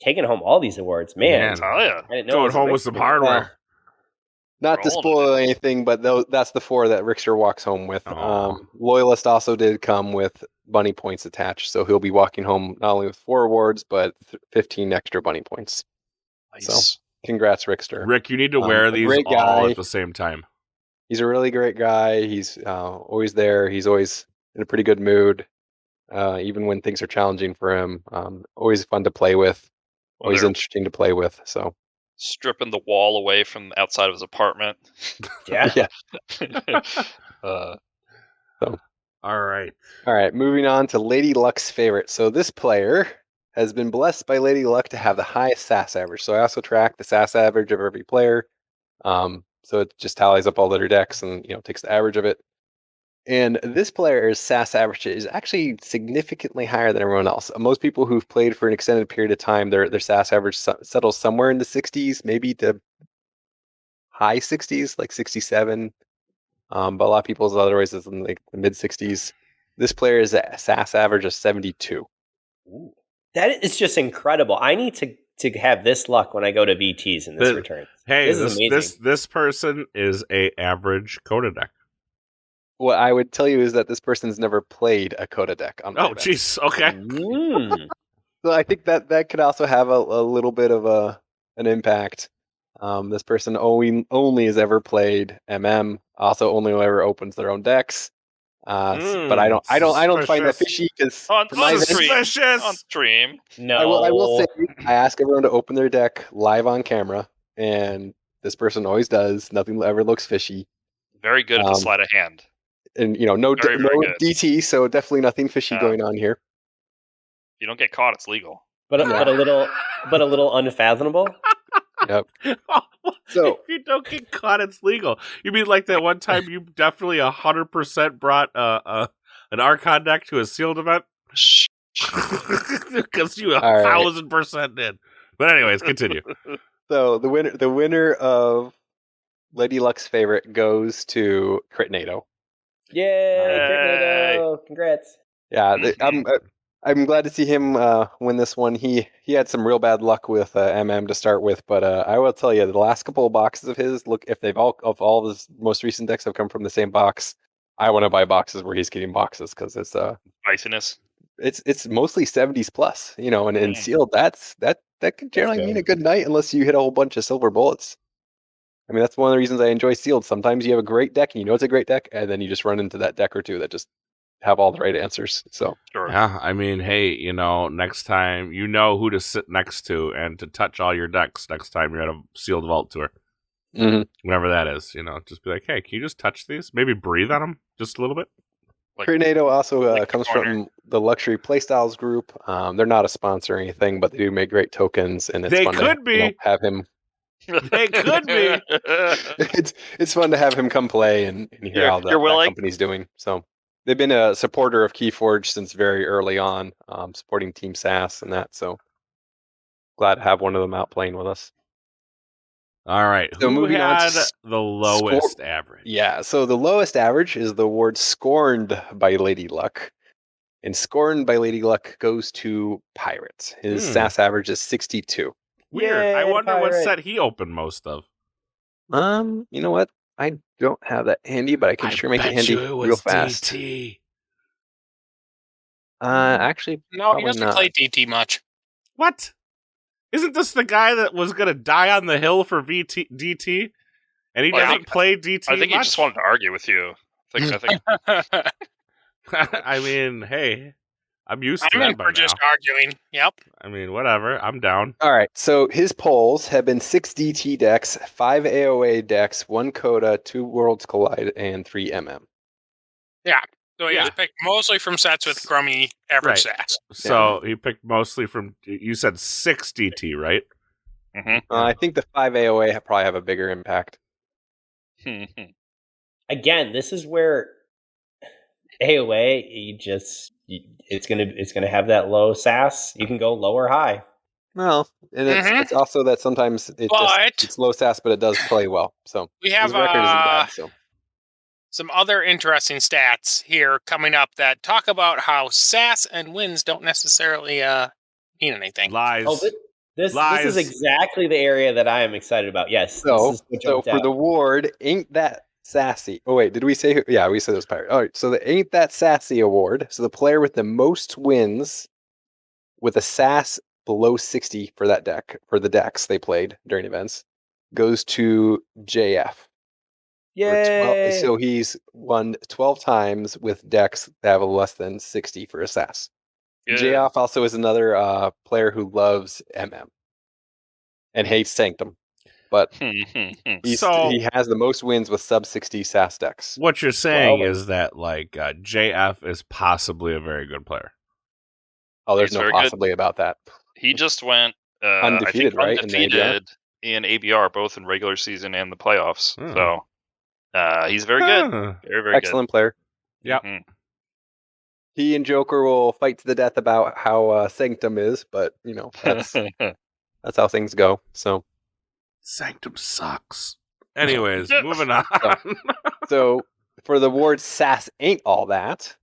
Taking home all these awards, man. Man. Tell ya. I didn't know it Going was a home with some Rickster. hardware. Not to Rolling spoil anything, but that's the 4 that Rickster walks home with. Aw. Loyalist also did come with bunny points attached, so he'll be walking home not only with 4 awards, but 15 extra bunny points. Nice. So, congrats, Rickster. Rick, you need to wear a these great all guy. at the same time. He's a really great guy. He's always there. He's always in a pretty good mood, even when things are challenging for him. Always fun to play with. Well, Always they're interesting to play with. So, stripping the wall away from outside of his apartment. Yeah. yeah. All right. All right, moving on to Lady Luck's favorite. So this player has been blessed by Lady Luck to have the highest SAS average. So I also track the SAS average of every player. So it just tallies up all their decks and takes the average of it. And this player's SAS average is actually significantly higher than everyone else. Most people who've played for an extended period of time, their SAS average settles somewhere in the 60s, maybe to high 60s, like 67. But a lot of people's otherwise is in like the mid 60s. This player is a SAS average of 72. Ooh. That is just incredible. I need to have this luck when I go to VTs in this return. Hey, this is amazing. This person is a average Coda deck. What I would tell you is that this person's never played a Coda deck. On Oh, jeez. Okay. So I think that could also have a little bit of an impact. This person only has ever played MM. Also, only ever opens their own decks. But I don't find that fishy because on suspicious. stream. No, I will say I ask everyone to open their deck live on camera, and this person always does. Nothing ever looks fishy. Very good at the sleight of hand. And no Very, very good. DT, so definitely nothing fishy going on here. If you don't get caught, it's legal. but a little unfathomable. Yep. So if you don't get caught, it's legal. You mean like that one time you definitely 100% brought an Archon deck to a sealed event? Because you 1,000% did. But anyways, continue. So the winner of Lady Luck's favorite goes to Critnado. Yay! Congrats. Yeah, I'm glad to see him win this one. He had some real bad luck with MM to start with, but I will tell you, the last couple of boxes of his, look, if all of his most recent decks have come from the same box, I want to buy boxes where he's getting boxes because it's spiciness. It's mostly 70s plus, and sealed. That can generally mean a good night unless you hit a whole bunch of silver bullets. I mean, that's one of the reasons I enjoy sealed. Sometimes you have a great deck and you know it's a great deck, and then you just run into that deck or two that just have all the right answers. So sure. Yeah, I mean, hey, next time you know who to sit next to and to touch all your decks next time you're at a sealed vault tour. Mm-hmm. Whenever that is, just be like, hey, can you just touch these? Maybe breathe on them just a little bit. Critnado also comes from the Luxury Playstyles group. They're not a sponsor or anything, but they do make great tokens, and it's fun to have him. They could be. It's fun to have him come play and hear how that company's doing. So they've been a supporter of Keyforge since very early on, supporting Team SAS and that. So glad to have one of them out playing with us. All right. So who moving on had to the lowest average? Yeah. So the lowest average is the award Scorned by Lady Luck. And Scorned by Lady Luck goes to Pirates. His SAS average is 62. Weird. Yay, I wonder what Pirate. set he opened most of. You know what? I don't have that handy, but I can sure make it handy real fast. DT. Actually, No, he doesn't play DT much. What? Isn't this the guy that was going to die on the hill for DT? And he doesn't play DT I think much? he just wanted to argue with you. I think. I mean, hey, I'm used to that by now. Just arguing. Yep. I mean, whatever. I'm down. All right. So his polls have been 6 DT decks, 5 AOA decks, 1 Coda, 2 Worlds Collide, and 3 MM. Yeah. So he picked mostly from sets with crummy average stats. So he picked mostly from, you said 6 DT, right? I think the 5 AOA probably have a bigger impact. Again, this is where AOA, it's gonna have that low SAS. You can go low or high. Well, and it's also that sometimes it's low SAS, but it does play well. So we have his record isn't bad. So some other interesting stats here coming up that talk about how SAS and wins don't necessarily mean anything. Lies. Oh, this is exactly the area that I am excited about. Yes. So for the ward, ain't that sassy? Oh wait, did we say? Yeah, we said it was pirate. All right, so the ain't that sassy award. So the player with the most wins with a SAS below 60 for that deck, for the decks they played during events, goes to JF. Yay! So he's won 12 times with decks that have a less than 60 for a SAS. Yeah. JF also is another player who loves MM and hates Sanctum, but he has the most wins with sub 60 SAS decks. What you're saying is that like JF is possibly a very good player. Oh, there's no possibly about that. He just went undefeated, right? Undefeated in ABR, both in regular season and the playoffs. So he's very good. Very, very excellent player. Yeah. He and Joker will fight to the death about how Sanctum is, but that's how things go. So Sanctum sucks. Anyways, moving on. So for the ward, SAS ain't all that.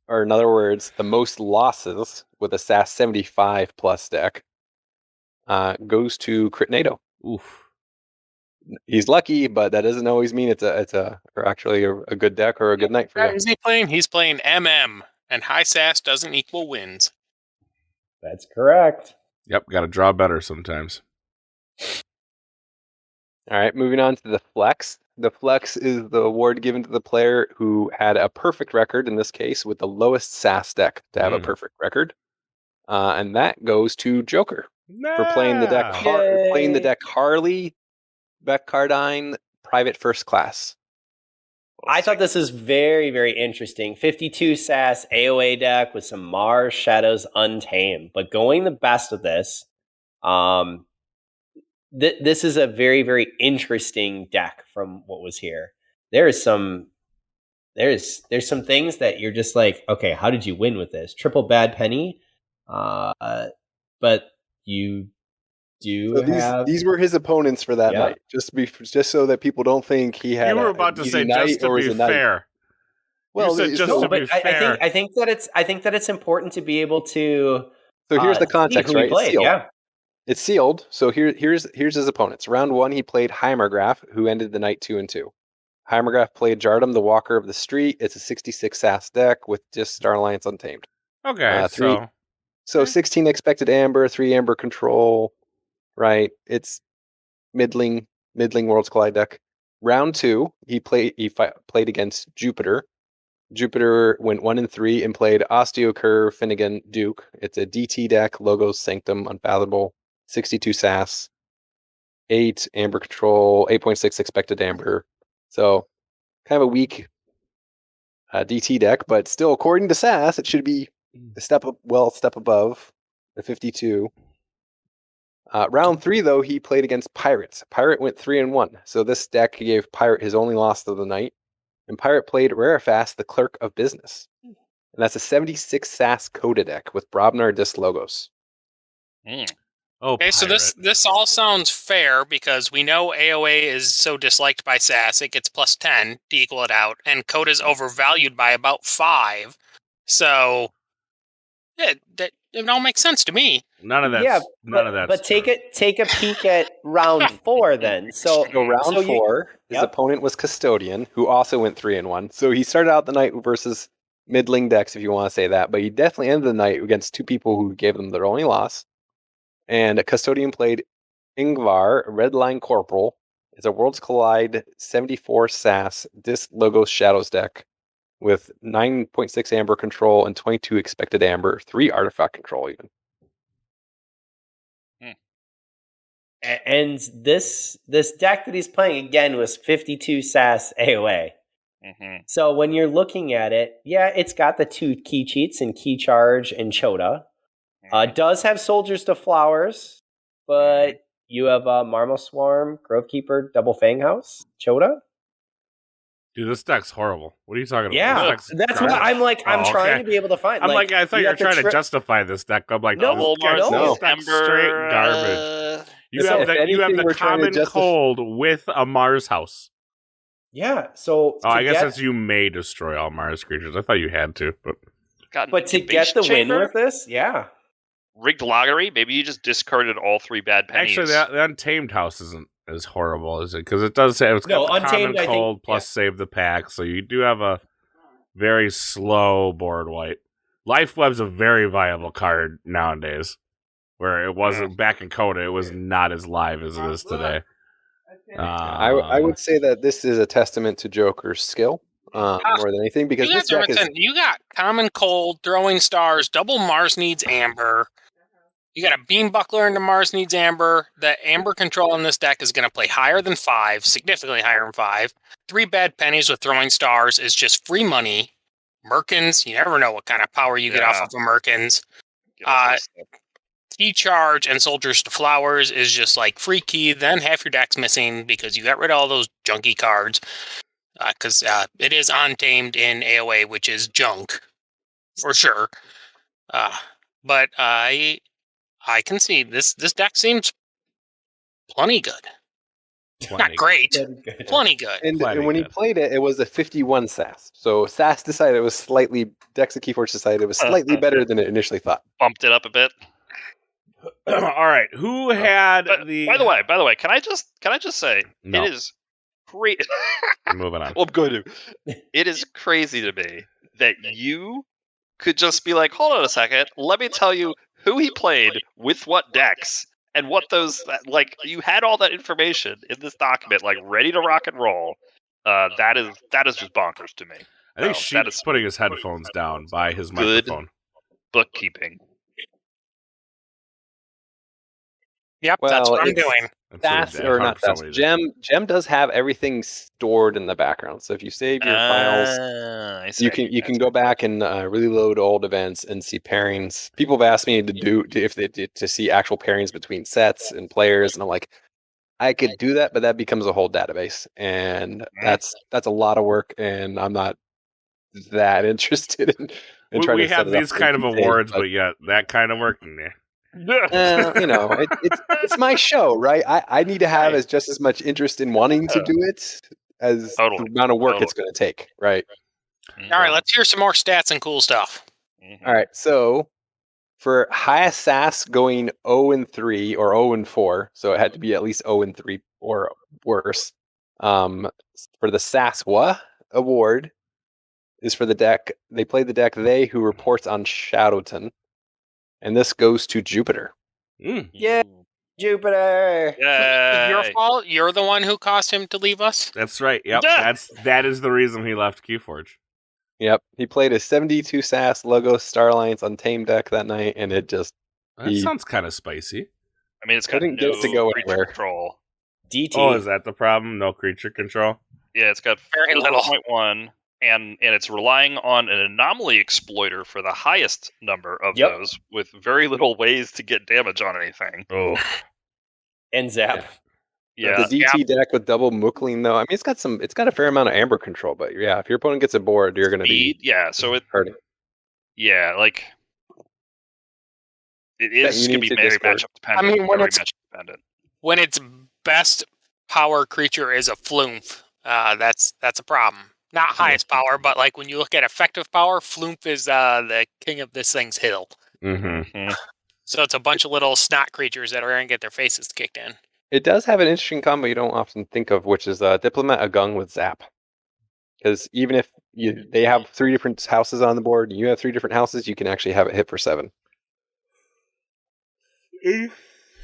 Or in other words, the most losses with a SAS 75 plus deck goes to Critnado. Oof. He's lucky, but that doesn't always mean it's actually a good deck or a good night for him. Is he playing? He's playing MM, and high SAS doesn't equal wins. That's correct. Yep, got to draw better sometimes. All right, moving on to the flex. The flex is the award given to the player who had a perfect record, in this case, with the lowest SAS deck to have a perfect record. And that goes to Joker for playing the deck Harley, Beck Cardine, Private First Class. I thought this was very, very interesting. 52 SAS AOA deck with some Mars Shadows Untamed. But going the best of this, this is a very, very interesting deck from what was here. There's some things that you're just like, okay, how did you win with this? Triple Bad Penny, but you do have these were his opponents for that night. Just so that people don't think he had. You were about to say just to be fair. Well, just to be fair. I think that it's important to be able to. So here's the context, right? It's sealed. Yeah. It's sealed. So here's his opponents. Round 1, he played Heimergraph, who ended the night 2-2. Heimergraph played Jardum, the Walker of the Street. It's a 66 SAS deck with just Star Alliance Untamed. Okay, so 16 expected Amber, 3 Amber control. Right, it's middling Worlds Collide deck. Round 2, he played against Jupiter. Jupiter went 1-3 and played Osteocurve, Finnegan, Duke. It's a DT deck, Logos, Sanctum, Unfathomable, 62 SAS, 8 Amber control, 8.6 expected Amber. So kind of a weak DT deck, but still, according to SAS, it should be a step above the 52. Round 3, though, he played against Pirates. Pirate went 3-1, so this deck gave Pirate his only loss of the night. And Pirate played Rarefast, the Clerk of Business. And that's a 76 SAS Coda deck with Brobnar Disc Logos. Oh, okay, so this all sounds fair because we know AOA is so disliked by SAS, it gets plus 10 to equal it out, and Coda is overvalued by about 5. So, yeah, it all makes sense to me. None of that. Yeah, But take a peek at round 4 then. So round 4, his opponent was Custodian, who also went 3-1. So he started out the night versus middling decks, if you want to say that, but he definitely ended the night against 2 people who gave them their only loss. And a Custodian played Ingvar, Redline Corporal. It's a Worlds Collide 74 SAS Disc Logos Shadows deck with 9.6 Amber control and 22 expected Amber, 3 Artifact control even. And this deck that he's playing again was 52 SAS AOA. So when you're looking at it, it's got the 2 key cheats and Key Charge and Chota. Does have Soldiers to Flowers, but You have Marmo Swarm, Grove Keeper, Double Fang House, Chota. Dude, this deck's horrible. What are you talking about? Yeah, This deck's that's what garbage. I'm like. I'm Oh, trying okay. to be able to find. I'm like, I thought you were trying to justify this deck. I'm like, No, this deck's no. straight garbage. You So have if you have anything, the we're trying to common cold with a Mars house. Yeah, so Oh, I guess that's you may destroy all Mars creatures. I thought you had to, but to get the win with this, yeah. Rigged lottery, maybe you just discarded all 3 bad pennies. actually, the Untamed house isn't as horrible as it, because it does say it's got the Untamed, common cold plus save the pack, so you do have a very slow board wipe. Life Web's a very viable card nowadays, where it wasn't back in Coda. It was not as live as it is today. I would say that this is a testament to Joker's skill more than anything, because this deck is... You got Common Cold, Throwing Stars, double Mars Needs Amber. You got a Beam Buckler into Mars Needs Amber. The Amber control in this deck is going to play higher than 5, significantly higher than 5. 3 bad pennies with Throwing Stars is just free money. Merkins, you never know what kind of power you get off of a Merkins. Key Charge and Soldiers to Flowers is just like free key, then half your deck's missing because you got rid of all those junky cards. Because it is Untamed in AOA, which is junk, for sure. But I can see this deck seems plenty good. Not great, plenty good. And when he played it, it was a 51 SAS. So SAS decided it was slightly... Decks of Keyforge decided it was slightly better than it initially thought. Bumped it up a bit. All right, who had the... By the way, can I just say, No. it is great... Moving on. Well, I'm going to. It is crazy to me that you could just be like, hold on a second, let me tell you who he played with what decks and what those, like, you had all that information in this document, like, ready to rock and roll. That is just bonkers to me. I think Sheep's putting his headphones down by his microphone. Bookkeeping. Yep, that's what I'm doing. SAS, or not SAS, Gem does have everything stored in the background. So if you save your files, you can go back and really load old events and see pairings. People have asked me to see actual pairings between sets and players, and I'm like, I could do that, but that becomes a whole database, and that's a lot of work, and I'm not that interested in trying to. We have these kind of awards, but yet that kind of working there. It's my show, right? I need to have just as much interest in wanting to do it as the amount of work it's going to take, right? All right, let's hear some more stats and cool stuff. All right, so for highest SAS going 0-3 or 0-4, so it had to be at least 0-3 or worse. For the SASWA award is for the deck. They play the deck Who Reports on Shadowton. And this goes to Jupiter. Yeah, Jupiter. It's your fault. You're the one who caused him to leave us. That's right. Yep. That is the reason he left Keyforge. Yep. He played a 72 SAS Logos Star Alliance Untamed deck that night, and it just sounds kind of spicy. I mean, it's got couldn't get to go anywhere. Control. DT. Oh, is that the problem? No creature control. Yeah, it's got very little. 4.1. And it's relying on an anomaly exploiter for the highest number of those, with very little ways to get damage on anything. Oh, and zap. Yeah, the DT deck with double Mookling, though. I mean, it's got a fair amount of Amber control, but yeah, if your opponent gets a board, you're going to be so it hurting. Yeah, like it is going to be very matchup dependent. I mean, when its best power creature is a Flumph, that's a problem. Not highest power, but like when you look at effective power, Flumph is the king of this thing's hill. Mm-hmm. So it's a bunch of little snot creatures that are going to get their faces kicked in. It does have an interesting combo you don't often think of, which is Diplomat Agung with Zap. Because even if they have 3 different houses on the board, and you have 3 different houses, you can actually have it hit for 7.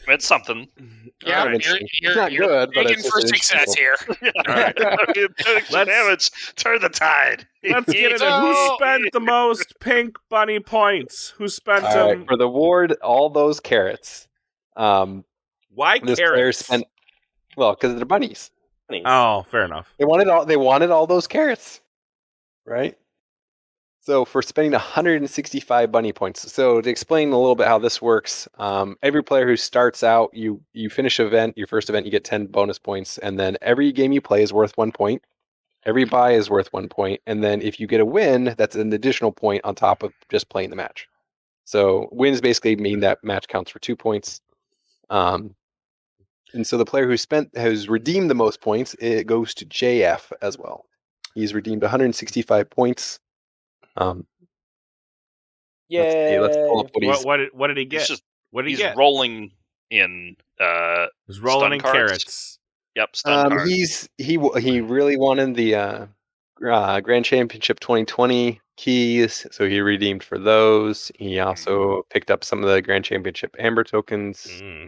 It's something. Yeah, it's not good, but it's for success here. Right. Damage, turn the tide. Let's get into who spent the most pink bunny points. Who spent them? Right, for the ward, all those carrots. Why this carrots? Player spent because they're bunnies. Oh, fair enough. They wanted all those carrots, right? So for spending 165 bunny points. So to explain a little bit how this works, every player who starts out, you finish an event, your first event, you get 10 bonus points, and then every game you play is worth 1 point. Every buy is worth 1 point, and then if you get a win, that's an additional point on top of just playing the match. So wins basically mean that match counts for 2 points. And so the player who's redeemed the most points, it goes to JF as well. He's redeemed 165 points. Yeah. Let's pull up What did he get? What did he get? Rolling in He's rolling in cards. carrots. Yep, stun cards. He really wanted the Grand Championship 2020 keys, so he redeemed for those. He also picked up some of the Grand Championship Amber tokens.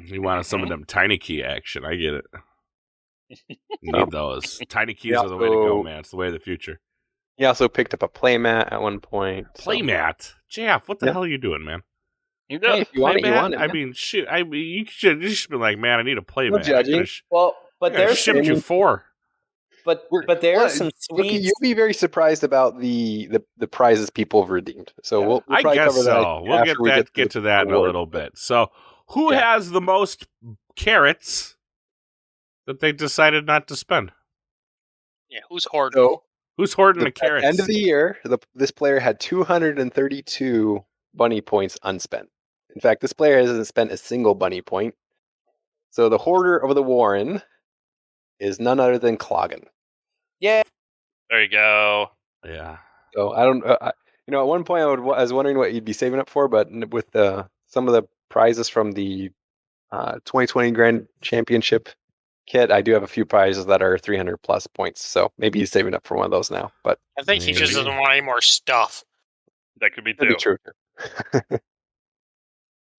He wanted some of them tiny key action. I get it. You need those. Tiny keys are the way to go, man. It's the way of the future. He also picked up a playmat at one point. Playmat? Jeff, what the hell are you doing, man? Hey, if you want it, you want it. I mean, shoot. I mean, you should be like, man, I need a playmat. No judging. But there's shipped you 4. But there are some sweet. You'll be very surprised about the prizes people have redeemed. So we'll I probably guess cover that. so. We'll get to that in a little bit. So, who has the most carrots that they decided not to spend? Yeah, who's hoarding? So, who's hoarding the carrots? At the end of the year, this player had 232 bunny points unspent. In fact, this player hasn't spent a single bunny point. So the hoarder of the Warren is none other than Cloggin. Yeah. There you go. Yeah. So I don't, at one point I was wondering what you'd be saving up for, but with some of the prizes from the 2020 Grand Championship kit, I do have a few prizes that are 300 plus points. So maybe he's saving up for one of those now. But I think he just doesn't want any more stuff. That could be true.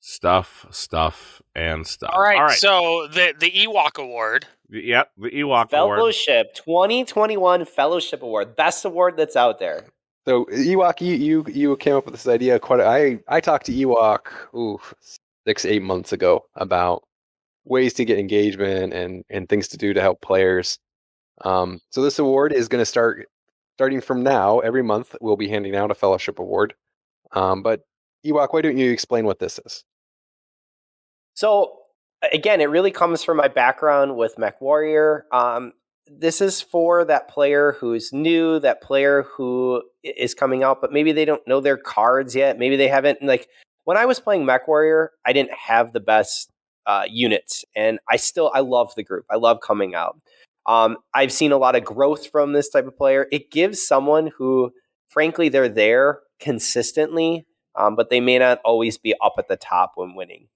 Stuff, and stuff. All right. So the Ewok Award. Yep, the Ewok Fellowship Award. 2021 Fellowship Award. Best award that's out there. So Ewok, you came up with this idea I talked to Ewok 6-8 months ago about ways to get engagement and things to do to help players. So this award is going to starting from now. Every month we'll be handing out a Fellowship Award. But Ewok, why don't you explain what this is? So again, it really comes from my background with MechWarrior. This is for that player who's new, that player who is coming out, but maybe they don't know their cards yet. Maybe they haven't, when I was playing MechWarrior, I didn't have the best units, and I love the group. I love coming out. I've seen a lot of growth from this type of player. It gives someone who, frankly, they're there consistently, but they may not always be up at the top when winning.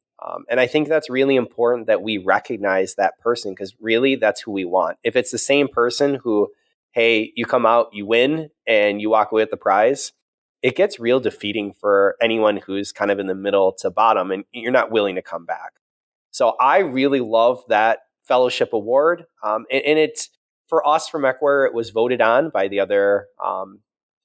And I think that's really important that we recognize that person, because really that's who we want. If it's the same person who, hey, you come out, you win, and you walk away with the prize, it gets real defeating for anyone who's kind of in the middle to bottom and you're not willing to come back. So I really love that Fellowship Award. And it's, for us from MechWarrior, it was voted on by the other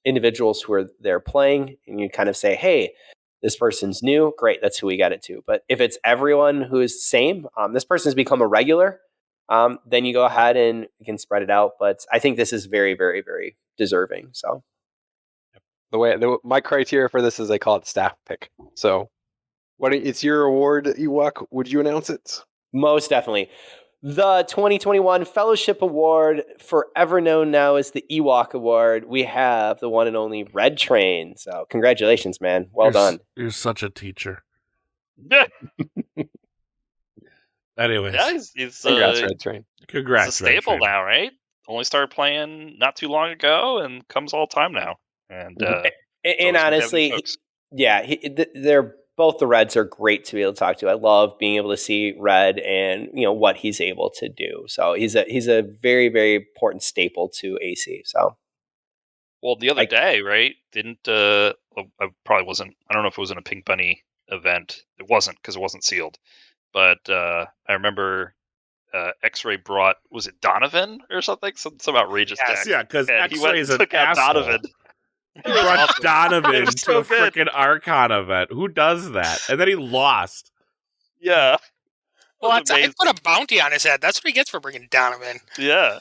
individuals who are there playing. And you kind of say, hey, this person's new. Great, that's who we got it to. But if it's everyone who is the same, this person's become a regular, then you go ahead and you can spread it out. But I think this is very, very, very deserving. So my criteria for this is I call it staff pick. So it's your award, Ewok. Would you announce it? Most definitely. The 2021 Fellowship Award, forever known now as the Ewok Award, we have the one and only Red Train. So congratulations, man. Well done. You're such a teacher. Yeah. Anyways. Yeah, it's Congrats, Red Train. Congrats, it's a staple now, right? Only started playing not too long ago and comes all the time now. And honestly, they're both the Reds are great to be able to talk to. I love being able to see Red and what he's able to do. So he's a very, very important staple to AC. So, well, the other day, right? Didn't I probably wasn't. I don't know if it was in a Pink Bunny event. It wasn't because it wasn't sealed. But I remember X-Ray brought, was it Donovan or something? Some outrageous deck. Yeah, because X-Ray is an took out asshole. Donovan. He brought Donovan to a good. freaking Archon event. Who does that? And then he lost. Yeah. Well, I put a bounty on his head. That's what he gets for bringing Donovan. Yeah.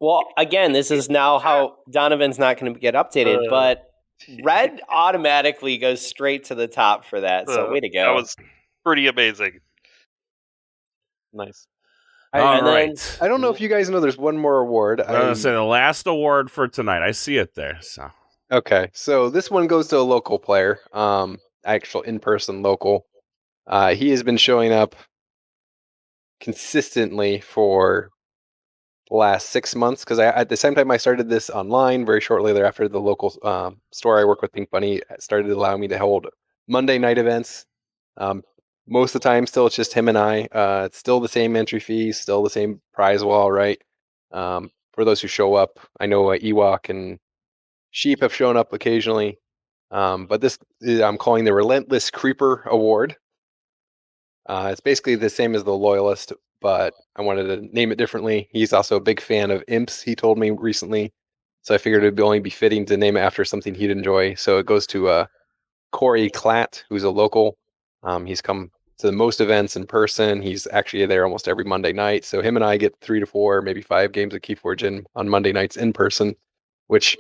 Well, again, this is now how Donovan's not going to get updated, but Red automatically goes straight to the top for that. So way to go. That was pretty amazing. Nice. All and right. then- I don't know if you guys know there's one more award. I'm going to say the last award for tonight. I see it there. So Okay, so this one goes to a local player, actual in-person local. He has been showing up consistently for the last 6 months because at the same time I started this online, very shortly thereafter, the local store I work with, Pink Bunny, started allowing me to hold Monday night events. Most of the time, still it's just him and I. It's still the same entry fees, still the same prize wall, right? For those who show up, I know Ewok and Sheep have shown up occasionally, but this I'm calling the Relentless Creeper Award. It's basically the same as the Loyalist, but I wanted to name it differently. He's also a big fan of imps, he told me recently, so I figured it would only be fitting to name it after something he'd enjoy. So it goes to Corey Klatt, who's a local. He's come to most events in person. He's actually there almost every Monday night. So him and I get 3 to 4, maybe 5 games of Keyforge on Monday nights in person, which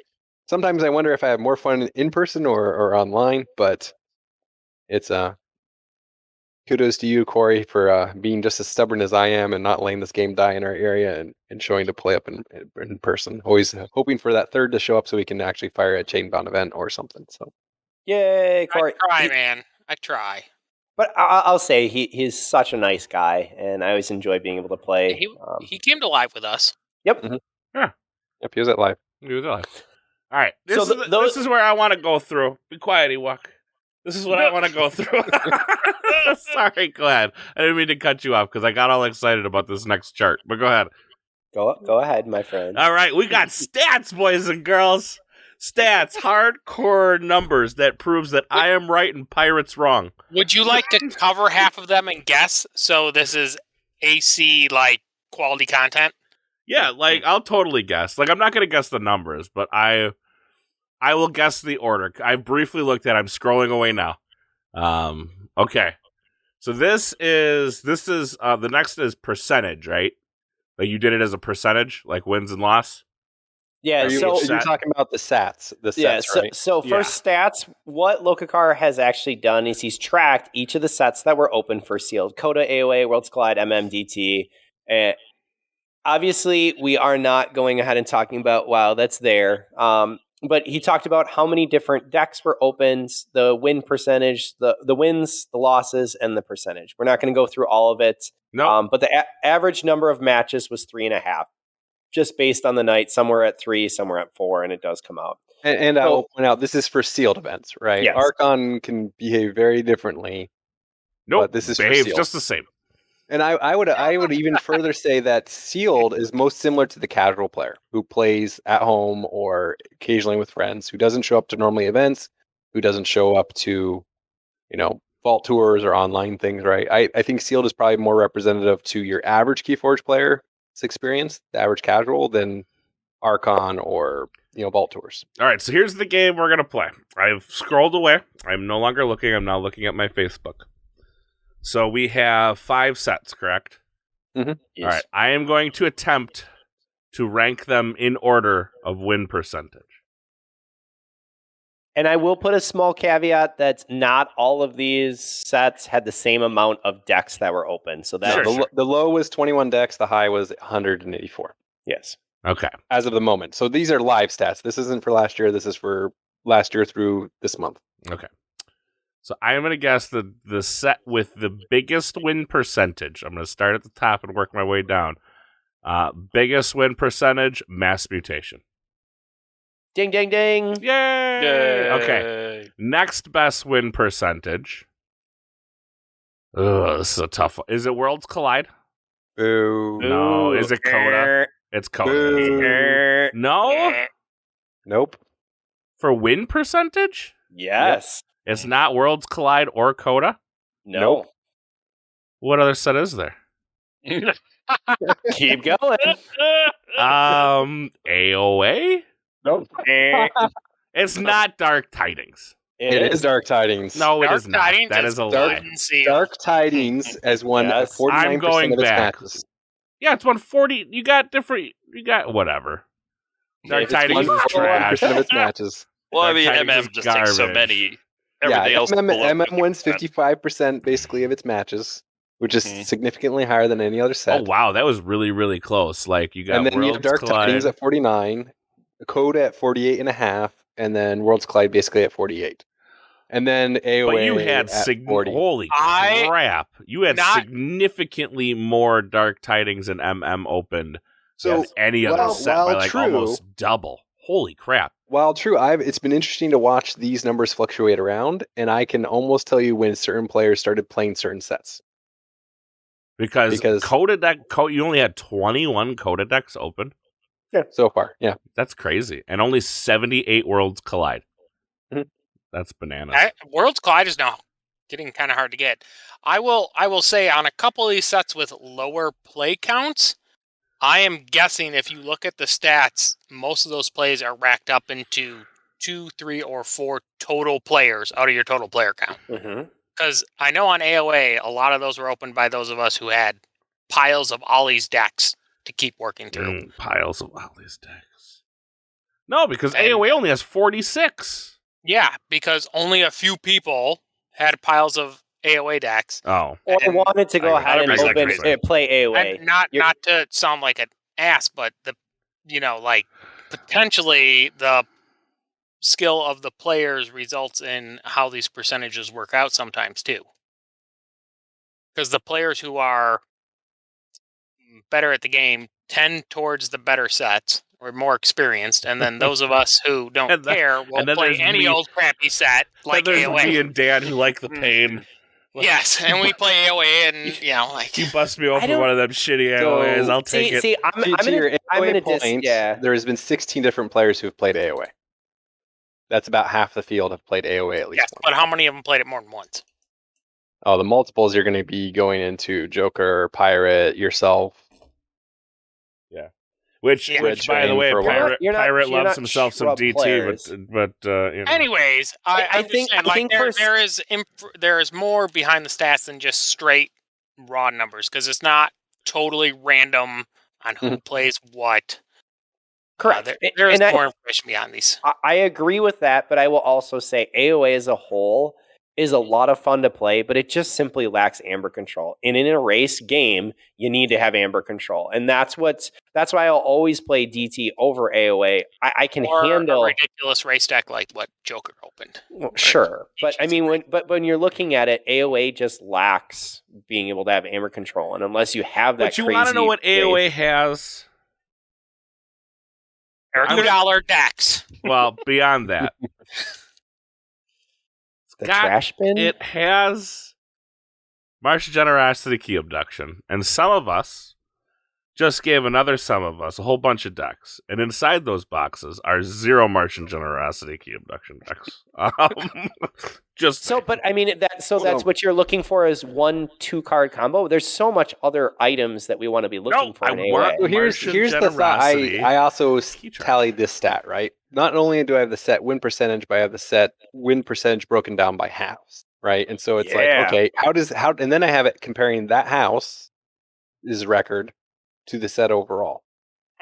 sometimes I wonder if I have more fun in person or online, but it's kudos to you, Corey, for being just as stubborn as I am and not letting this game die in our area and showing to play up in person. Always hoping for that third to show up so we can actually fire a chain-bound event or something. So, yay, Corey. I try, man. I try. But I'll say he's such a nice guy, and I always enjoy being able to play. He came to live with us. Yep. Mm-hmm. Yeah. Yep, he was at live. He was live. All right. This, So this is where I want to go through. Be quiet, Ewok. This is what I want to go through. Sorry, go ahead. I didn't mean to cut you off because I got all excited about this next chart. But go ahead. Go ahead, my friend. All right, we got stats, boys and girls. Stats, hardcore numbers that proves that I am right and Pirate's wrong. Would you like to cover half of them and guess? So this is AC like quality content. Yeah, like I'll totally guess. Like I'm not gonna guess the numbers, but I will guess the order. I briefly looked at it. I'm scrolling away now. Okay. So this is the next is percentage, right? Like you did it as a percentage, like wins and loss. Yeah, You're so talking about the stats. Right? So for stats, what Lokakar has actually done is he's tracked each of the sets that were open for sealed. Coda, AOA, Worlds Collide, MMDT. And obviously, we are not going ahead and talking about, wow, that's there. But he talked about how many different decks were opened, the win percentage, the wins, the losses, and the percentage. We're not going to go through all of it. No. But the average number of matches was 3.5. Just based on the night, somewhere at 3, somewhere at 4, and it does come out. And I will point out, this is for sealed events, right? Yes. Archon can behave very differently. Nope. But this is for behaves sealed. just the same. And I would even further say that sealed is most similar to the casual player who plays at home or occasionally with friends, who doesn't show up to normally events, who doesn't show up to, vault tours or online things, right? I think sealed is probably more representative to your average Keyforge player experience, the average casual, than Archon or vault tours. All right, so here's the game we're gonna play. I've scrolled away. I'm no longer looking. I'm now looking at my Facebook. So we have 5 sets, correct? Mm-hmm. Yes. All right, I am going to attempt to rank them in order of win percentage. And I will put a small caveat that not all of these sets had the same amount of decks that were open. So that The low was 21 decks, the high was 184. Yes. Okay. As of the moment. So these are live stats. This isn't for last year. This is for last year through this month. Okay. So I'm going to guess the set with the biggest win percentage. I'm going to start at the top and work my way down. Biggest win percentage, Mass Mutation. Ding, ding, ding. Yay! Yay! Okay. Next best win percentage. Ugh, this is a tough one. Is it Worlds Collide? Boo. No. Is it Coda? It's Coda. Boo. No? Nope. For win percentage? Yes. It's not Worlds Collide or Coda? No. Nope. What other set is there? Keep going. AOA? Nope. It's not Dark Tidings. It is Dark Tidings. No, it Dark is not. Tidings That is is a Dark- lie. Dark Tidings has won Yes. 49% I'm going of its back. matches. Yeah, it's 140. You got whatever. Dark It's Tidings won is trash. 41% of its matches. Well, I Dark mean, Tidings is MM just takes so garbage. many. Everything Yeah, else below MM wins 50%. 55% basically of its matches, which is Mhm. significantly higher than any other set. Oh wow, that was really really close. Like you got And then you have Worlds Dark Collide. Tidings at 49, Code at 48.5, and then Worlds Collide basically at 48. And then AOA But you had at 40. holy I- crap! You had not- significantly more Dark Tidings and MM opened So than any other set by like almost double. Holy crap! While true, it's been interesting to watch these numbers fluctuate around, and I can almost tell you when certain players started playing certain sets. Because Coda deck, you only had 21 Coda decks open. Yeah, so far, yeah. That's crazy, and only 78 Worlds Collide. Mhm. That's bananas. Worlds Collide is now getting kind of hard to get. I will say on a couple of these sets with lower play counts, I am guessing if you look at the stats, most of those plays are racked up into 2, 3, or 4 total players out of your total player count. Because I know on AOA, a lot of those were opened by those of us who had piles of Ollie's decks to keep working through. Piles of Ollie's decks. No, because AOA only has 46. Yeah, because only a few people had piles of AOA decks. Oh. Or wanted to go ahead and play AOA. And not to sound like an ass, but potentially the skill of the players results in how these percentages work out sometimes too. Because the players who are better at the game tend towards the better sets or more experienced, and then those of us who don't care will play any old crappy set like AOA. Me and Dan who like the pain. Yes, and we play AOA, and you bust me open one of them shitty AOAs. I'll take it. See, I'm in a point. Yeah, there has been 16 different players who have played AOA. That's about half the field have played AOA at least. Yes, but how many of them played it more than once? Oh, the multiples you're going to be going into Joker, Pirate, yourself. Yeah. Which by the way, Pirate loves himself some DT, but Anyways, I think there is more behind the stats than just straight raw numbers, because it's not totally random on who plays what. Correct. There is more information beyond these. I agree with that, but I will also say AOA as a whole is a lot of fun to play, but it just simply lacks amber control. And in a race game, you need to have amber control. And that's why I'll always play DT over AOA. I can handle a ridiculous race deck like what Joker opened. Well, sure. But I mean, when you're looking at it, AOA just lacks being able to have amber control. And unless you have that, but you want to know what AOA has? $2 decks. Well, beyond that. The trash bin? It has Martial Generosity Key Abduction. And some of us just gave some of us a whole bunch of decks. And inside those boxes are 0 Martian Generosity Key Abduction decks. But I mean, that's what you're looking for is 1-2 card combo. There's so much other items that we want to be looking for in AOA. Here's the thought. I also tallied this stat, right? Not only do I have the set win percentage, but I have the set win percentage broken down by house, right? And so it's like, okay, and then I have it comparing that house's record to the set overall.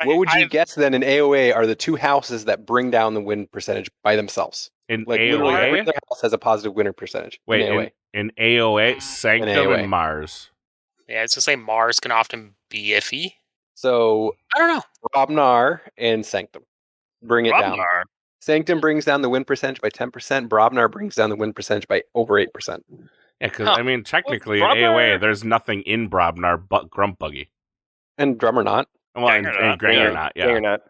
What would you guess then in AOA are the 2 houses that bring down the win percentage by themselves? In like AOA? Every other house has a positive winner percentage. Wait, in AOA, Sanctum and Mars. Yeah, it's to say Mars can often be iffy. So I don't know. Brobnar and Sanctum bring it down. Sanctum brings down the win percentage by 10%. Brobnar brings down the win percentage by over 8%. Yeah, because I mean, technically in AOA, there's nothing in Brobnar but Grump Buggy. And Drummer not. Well, and Granger not, yeah. Granger not.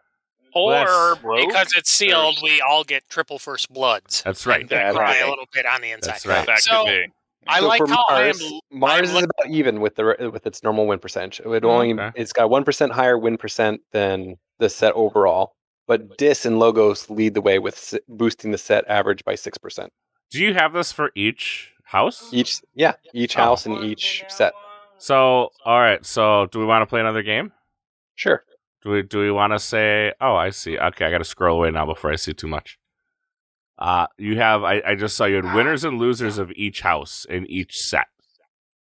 Or because it's sealed, we all get triple first bloods. That's right. And cry a little bit on the inside. That's right. So I like how Mars is about even with its normal win percentage. It's got 1% higher win percent than the set overall. But Dis and Logos lead the way with boosting the set average by 6%. Do you have this for each house? Each house and each set. So, all right. So, do we want to play another game? Sure. Do we want to say? Oh, I see. Okay, I got to scroll away now before I see too much. You have. I just saw you had winners and losers of each house in each set.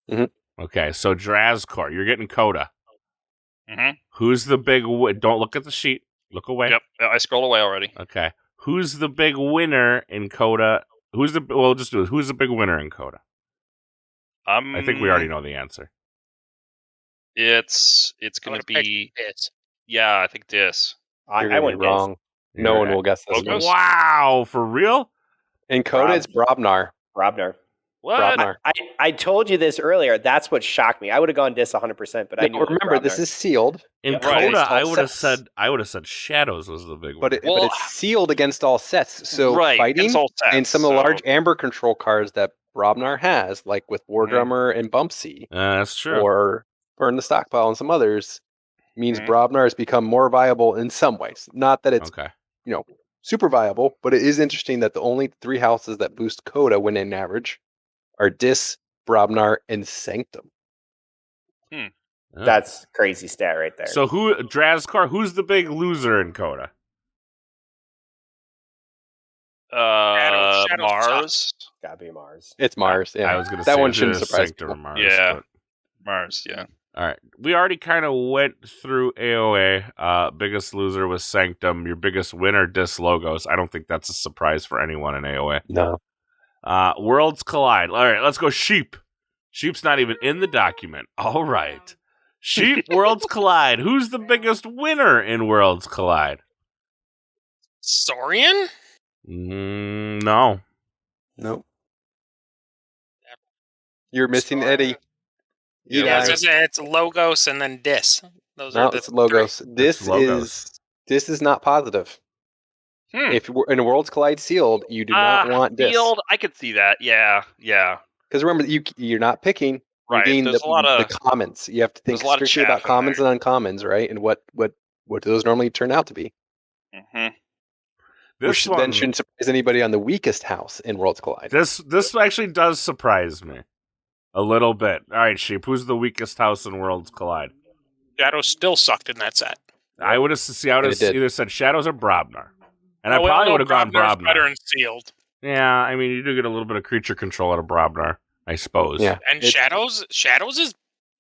Mm-hmm. Okay, so Drazcor, you're getting Coda. Mm-hmm. Who's the big? Don't look at the sheet. Look away. Yep, I scrolled away already. Okay. Who's the big winner in Coda? Who's the big winner in Coda? I think we already know the answer. It's going to be Dis. Yeah, I think Dis. I went wrong. No one will guess this one. Wow, for real? In Coda, it's Brobnar. Brobnar. What? Brobnar. I told you this earlier. That's what shocked me. I would have gone Dis 100%, but I knew. Remember, this is sealed. In Coda, I would have said Shadows was the big one. But it's sealed against all sets. So fighting all sets, and some of the large Amber control cards that Brobnar has, like with War Drummer and Bumpsy, that's true. or Burn the Stockpile and some others, means Brobnar has become more viable in some ways. Not that it's super viable, but it is interesting that the only 3 houses that boost Coda when in average are Dis, Brobnar, and Sanctum. That's crazy stat right there. So Drazkar, who's the big loser in Coda? Mars. Gotta be Mars. It's Mars. Yeah, I was going to say that one shouldn't surprise people. Mars, yeah, Mars. Yeah. All right, we already kind of went through AOA. Biggest loser was Sanctum. Your biggest winner, Dis Logos. I don't think that's a surprise for anyone in AOA. No. Worlds collide. All right, let's go Sheep. Sheep's not even in the document. All right. Sheep, Worlds collide. Who's the biggest winner in Worlds collide? Saurian? No. Nope. You're missing Eddie. Yeah, it's Logos and then Dis. Those are it's Logos. This is not positive. If in Worlds Collide sealed, you do not want Dis. Sealed, I could see that. Yeah. Because remember, you're not picking. Right. There's the commons. You have to think strictly about commons and uncommons, right? And what do those normally turn out to be? Which then shouldn't surprise anybody on the weakest house in Worlds Collide. This actually does surprise me a little bit. All right, Sheep, who's the weakest house in Worlds Collide? Shadows still sucked in that set. I would have either said Shadows or Brobnar. And I probably would have gone Brobnar. Better and sealed. Yeah, I mean, you do get a little bit of creature control out of Brobnar, I suppose. Yeah. And Shadows is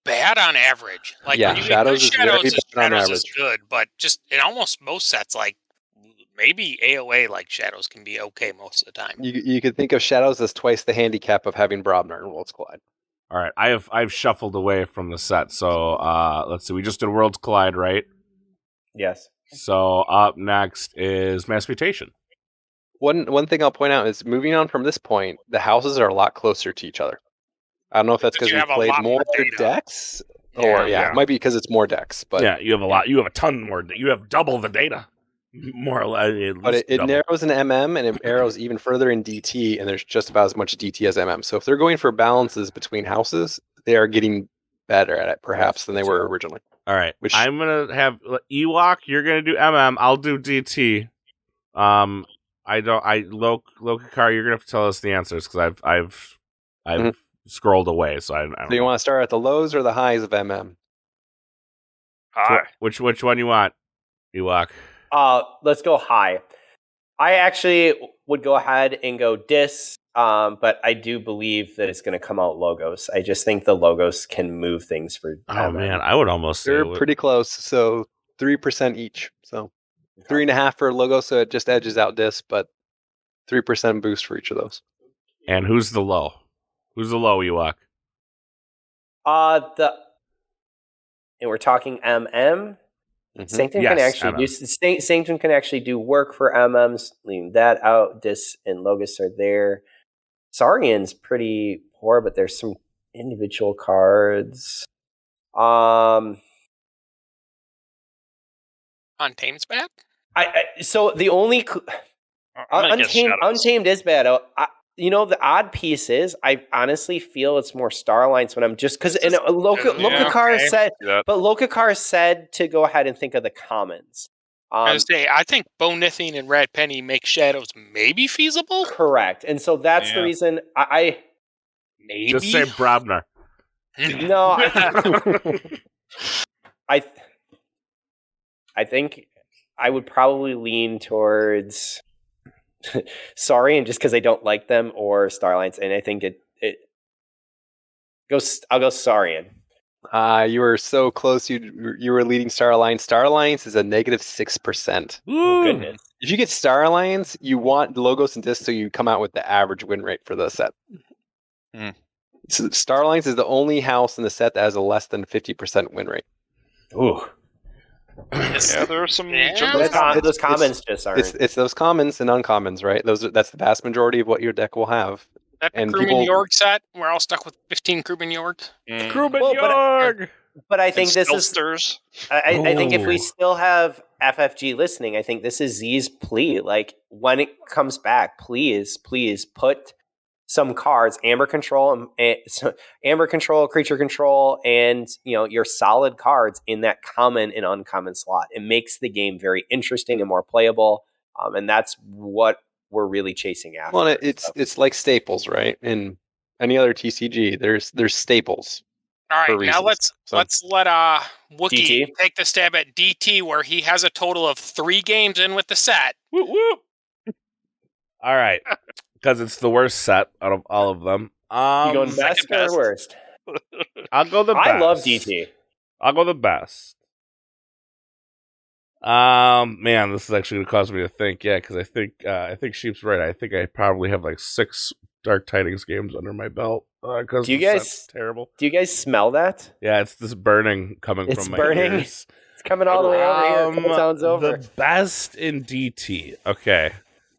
bad on average. Like when you Shadows is very bad on average. Is good, but just in almost most sets, like maybe AOA, like Shadows can be okay most of the time. You could think of Shadows as twice the handicap of having Brobnar in Worlds Collide. All right, I've shuffled away from the set, so let's see. We just did Worlds Collide, right? Yes. So up next is Mass Mutation. One thing I'll point out is moving on from this point, the houses are a lot closer to each other. I don't know if that's because we played more decks, or it might be because it's more decks. But yeah, you have a lot. You have a ton more. You have double the data, more or less. But it narrows in MM and it arrows even further in DT, and there's just about as much DT as MM. So if they're going for balances between houses, they are getting better at it, perhaps, than they were originally. All right, I'm gonna have Ewok. You're gonna do MM. I'll do DT. Lokakar, you're gonna have to tell us the answers because I've scrolled away. So I don't So you want to start at the lows or the highs of MM? High. Which one you want, Ewok? Let's go high. I actually would go ahead and go Dis, but I do believe that it's going to come out Logos. I just think the Logos can move things for. Oh man, I would almost say they're pretty close. So 3% each. So 3.5 for Logos, so it just edges out Dis, but 3% boost for each of those. And who's the low? Who's the low, Ewok? And we're talking MM. Sanctum can actually Sanctum can actually do work for MMs. Leaving that out, Dis and Logos are there. Saurian's pretty poor, but there's some individual cards. Untamed's bad. So the only Untamed is bad. The odd piece is I honestly feel it's more Starlines when I'm just because Lokakar said, but Lokakar said to go ahead and think of the commons. I think Bonithine and Red Penny make Shadows maybe feasible. Correct, and so that's the reason I maybe just say Brobnar. No, I think I would probably lean towards Saurian just because I don't like them, or Starlines, and I think it goes. I'll go Saurian. You were so close. You were leading Starlines. Starlines is a -6%. Oh, goodness. If you get Star Alliance, you want logos and discs, so you come out with the average win rate for the set. So Star Alliance is the only house in the set that has a less than 50% win rate. Ooh. Yeah, there are some. Those comments just aren't. It's those commons and uncommons, right? That's the vast majority of what your deck will have. That And Krubin people- Yorg set, we're all stuck with 15 Krubin Yorgs. Krubin Well, Yorg! But I think this is. Stealthsters. I think if we Ooh. still have FFG listening, I think this is Z's plea. Like when it comes back, please put some cards, Amber Control, Creature Control, and your solid cards in that common and uncommon slot. It makes the game very interesting and more playable, and that's what we're really chasing after. Well, it's like staples, right? In any other TCG, there's staples. All right, now reasons. let's let Wookie DT? take the stab at DT, where he has a total of 3 games in with the set. Whoop, whoop. All right. Because it's the worst set out of all of them. You going best or worst? I'll go the best. I love DT. I'll go the best. Man, this is actually going to cause me to think. Yeah, because I think Sheep's right. I think I probably have like 6 Dark Tidings games under my belt. Because Do you guys terrible? Do you guys smell that? Yeah, it's this burning coming It's from my burning? ears. It's coming all the way over here. It sounds over. The best in DT. Okay,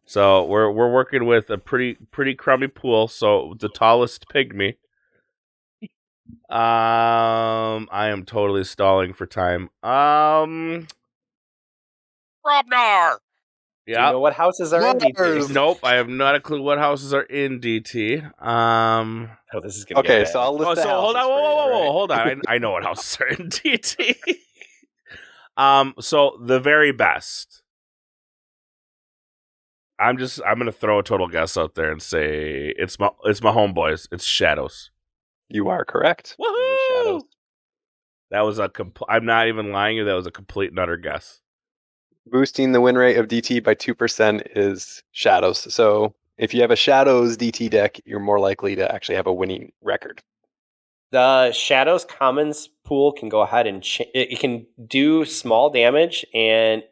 so we're working with a pretty crummy pool. So the tallest pygmy. I am totally stalling for time. Robnar! Do you know what houses are in DT? Nope, I have not a clue what houses are in DT. Oh, this is gonna Okay, get so bad. I'll list the hold on, houses for you, all right? hold on. I know what houses are in DT. So the very best. I'm gonna throw a total guess out there and say it's my homeboys. It's Shadows. You are correct. Woohoo! Shadows. That was I'm not even lying to you. That was a complete and utter guess. Boosting the win rate of DT by 2% is Shadows. So if you have a Shadows DT deck, you're more likely to actually have a winning record. The Shadows Commons pool can go ahead and it can do small damage, and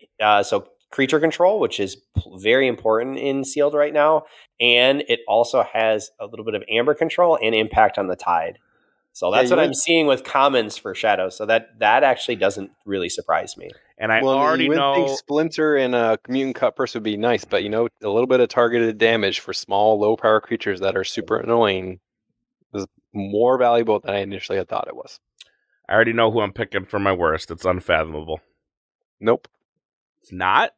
so creature control, which is very important in Sealed right now, and it also has a little bit of Amber control and impact on the Tide. So that's what I'm seeing with Commons for Shadows. So that actually doesn't really surprise me. And I already you would know think Splinter and a Mutant Cutpurse would be nice, but a little bit of targeted damage for small, low power creatures that are super annoying is more valuable than I initially had thought it was. I already know who I'm picking for my worst. It's Unfathomable. Nope. It's not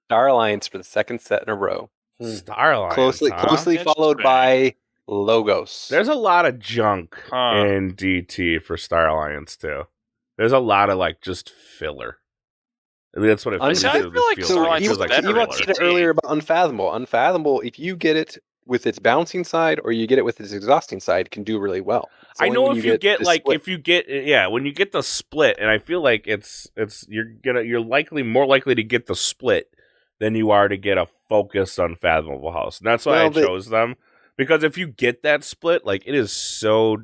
Star Alliance for the second set in a row. Star Alliance. Closely followed by Logos. There's a lot of junk Huh. in DT for Star Alliance too. There's a lot of just filler. I mean, that's what it feels I like. feel like Star Alliance is better You than said DT. earlier about Unfathomable. Unfathomable, if you get it with its bouncing side or you get it with its exhausting side, can do really well. It's I only know when if you get the like split. if you get when you get the split, and I feel like you're more likely to get the split than you are to get a focused Unfathomable house. And that's why I chose them, because if you get that split, it is so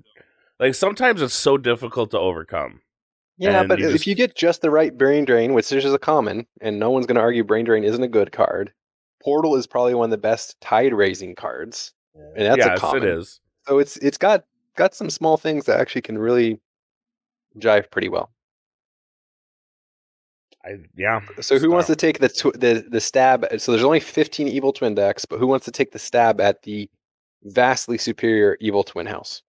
sometimes it's so difficult to overcome. Yeah, and but if you get just the right Brain Drain, which is a common, and no one's going to argue Brain Drain isn't a good card, Portal is probably one of the best tide raising cards, and that's a common. It is. So it's got some small things that actually can really jive pretty well. So who wants to take the stab? So there's only 15 Evil Twin decks, but who wants to take the stab at the vastly superior Evil Twin house?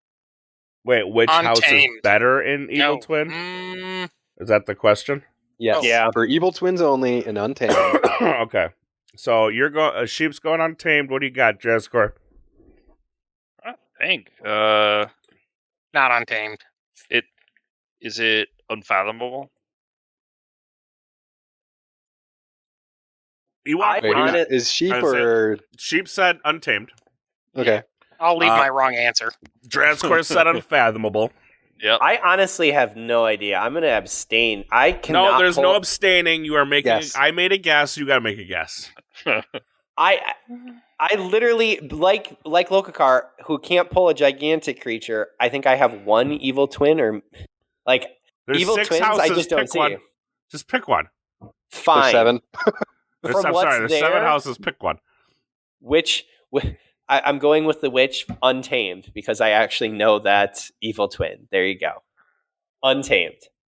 Wait, which house is Untamed. better in Evil Twin? Is that the question? Yes. Yeah. For Evil Twins only and Untamed. Okay. So you're going. Sheep's going Untamed. What do you got, Jazzcore? I think. Not Untamed. Is it Unfathomable? You want? Wait, is Sheep or Sheep said Untamed. okay? I'll leave my wrong answer. Jazzcore said Unfathomable. Yep. I honestly have no idea. I'm going to abstain. I cannot. No, there's no abstaining. You are making. Yes. I made a guess. You got to make a guess. I literally like Lokakar, who can't pull a gigantic creature. I think I have one Evil Twin, or There's Evil 6 Twins. houses. I just don't pick see. one. Just pick one. There's Fine. 7. I'm From what's sorry, there's 7 there, houses. Pick one. I'm going with the witch Untamed because I actually know that evil twin. There you go. Untamed.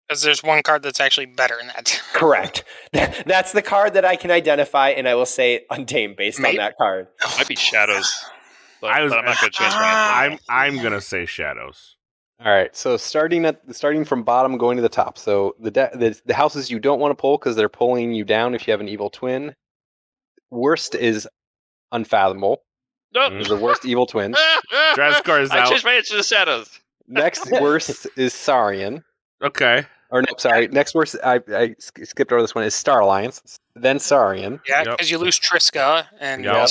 Because there's one card that's actually better than that. Correct. That's the card that I can identify, and I will say Untamed based on Maybe. that card. Might be Shadows. But I'm not going to change Ah. my answer. I'm gonna say Shadows. All right, so starting from bottom, going to the top. So the houses you don't want to pull because they're pulling you down if you have an evil twin. Worst is Unfathomable. Nope. Is the worst evil twins. Drascar is I out. changed my answer to Shadows. Next worst is Saurian. Okay. Or no, sorry. Next worst, I skipped over this one, is Star Alliance. Then Saurian. Yeah, Yep. because you lose Triska, and Yep.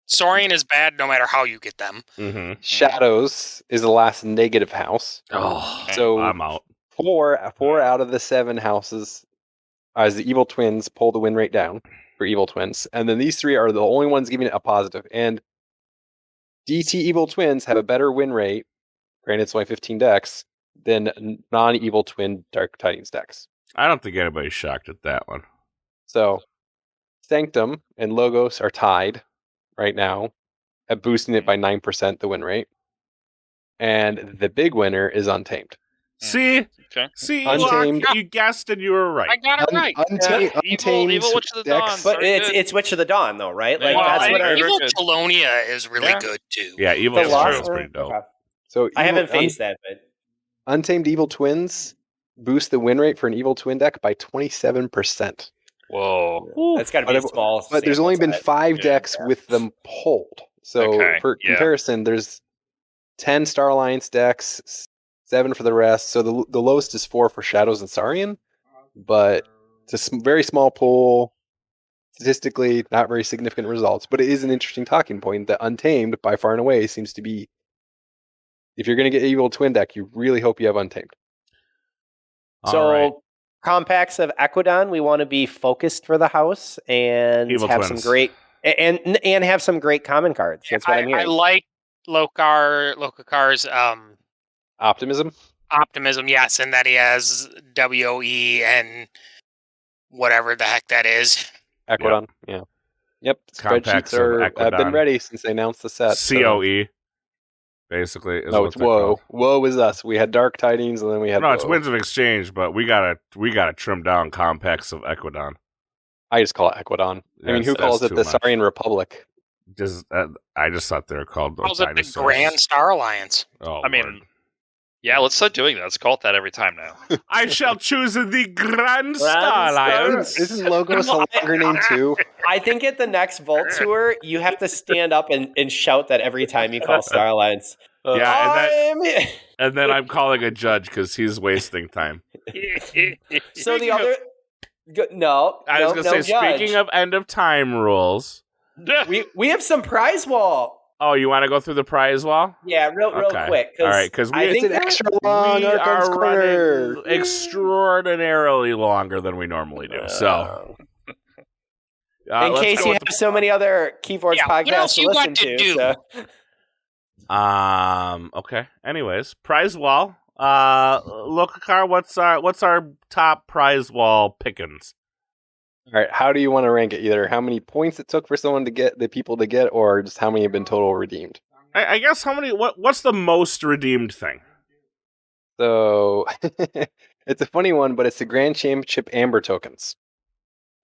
Saurian is bad no matter how you get them. Mm-hmm. Shadows is the last negative house. Oh, So I'm out. 4 out of the 7 houses as the evil twins pull the win rate down for evil twins. And then these 3 are the only ones giving it a positive. And DT evil twins have a better win rate, granted it's only 15 decks, than non-evil twin Dark Tidings decks. I don't think anybody's shocked at that one. So Sanctum and Logos are tied right now at boosting it by 9% the win rate. And the big winner is Untamed. See? Okay. See, Untamed. you guessed and you were right. I got it right. Untamed Evil Witch of the decks. Dawn. But Very it's good. it's Witch of the Dawn, though, right? Like Yeah, that's what I our agree. Evil good. Chelonia is really Yeah. good too. Yeah, Evil the is lost pretty dope. Okay. So I haven't evil- faced that, but Untamed Evil Twins boost the win rate for an Evil Twin deck by 27%. Whoa. that's got to be a small. But there's sample only been size. 5 Yeah. decks with them pulled. So Okay, for yeah. comparison, there's 10 Star Alliance decks, 7 for the rest. So the lowest is 4 for Shadows and Saurian. But it's a very small pool. Statistically, not very significant results. but it is an interesting talking point that Untamed, by far and away, seems to be. If you're going to get Evil Twin deck, you really hope you have Untamed. So All right. compacts of Equidon, we want to be focused for the house and Evil have Twins. some great and have some great common cards. That's what I'm I hearing. like Lokakar's Optimism. optimism, yes, and that he has WOE and whatever the heck that is. Equidon. Yeah. Yep. Compacts Spreadsheets of have been Equidon. ready since they announced the set. so- COE, basically. Is No, what it's they're Woe. called. Woe is us. We had Dark Tidings, and then we had. No, it's Woe. Winds of Exchange, but we gotta trim down compacts of Equidon. I just call it Equidon. I mean, who calls it the Saurian Republic? I just thought they were called the Calls it the dinosaurs. Grand Star Alliance. Oh, I mean, Lord. yeah, let's start doing that. Let's call it that every time now. I shall choose the Grand Star Star Alliance. Isn't Logos a longer name too? I think at the next Vault Tour, you have to stand up and shout that every time you call Star Alliance. Yeah, and then I'm calling a judge because he's wasting time. So the other, no, I was no, gonna no say, judge. speaking of end of time rules. we have some prize wall. Oh, you want to go through the prize wall? Yeah, real Okay. quick. All right, because I think It's an extra long we Archon's are Corner. running extraordinarily longer than we normally do. So, in let's case go you with have so many other Keyforge Yeah, what podcasts else to you got listen to to. do? So. Okay. Anyways, prize wall. Lokakar, what's our top prize wall pickings? All right. How do you want to rank it? Either how many points it took for someone to get the people to get, or just how many have been total redeemed. I guess how many? What's the most redeemed thing? So it's a funny one, but it's the Grand Championship Amber tokens.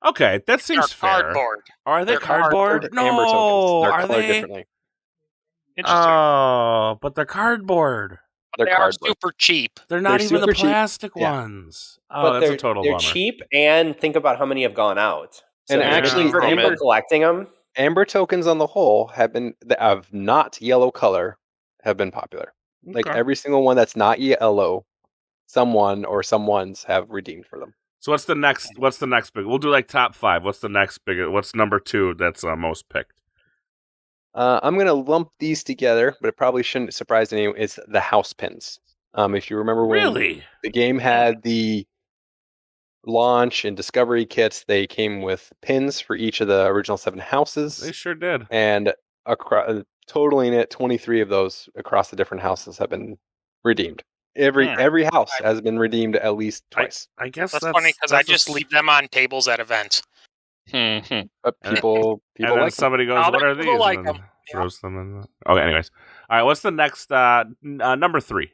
Okay, that seems They're fair. cardboard. Are they They're cardboard? No, Amber tokens. They're are colored they? differently. Interesting. Oh, but they're cardboard. They're They are cardboard. super cheap. They're not They're even the super cheap. plastic Yeah. ones. Oh, But that's they're, a total they're bummer. cheap, and think about how many have gone out. And actually, for people Amber- collecting them, Amber tokens on the whole have been of not yellow color have been popular. Like Okay. every single one that's not yellow, someone or someones have redeemed for them. So what's the next? What's the next big? We'll do like top 5. What's the next big? What's number 2 that's most picked? I'm gonna lump these together, but it probably shouldn't surprise anyone. It's the house pins. If you remember when Really? the game had the launch and discovery kits, they came with pins for each of the original 7 houses, They sure did. and totaling it, 23 of those across the different houses have been redeemed. Every house has been redeemed at least twice. I guess That's funny because I that's just leave them on tables at events. But people and then like somebody goes, "What are these?" Like and then throws them in. Okay, anyways, all right. What's the next number 3?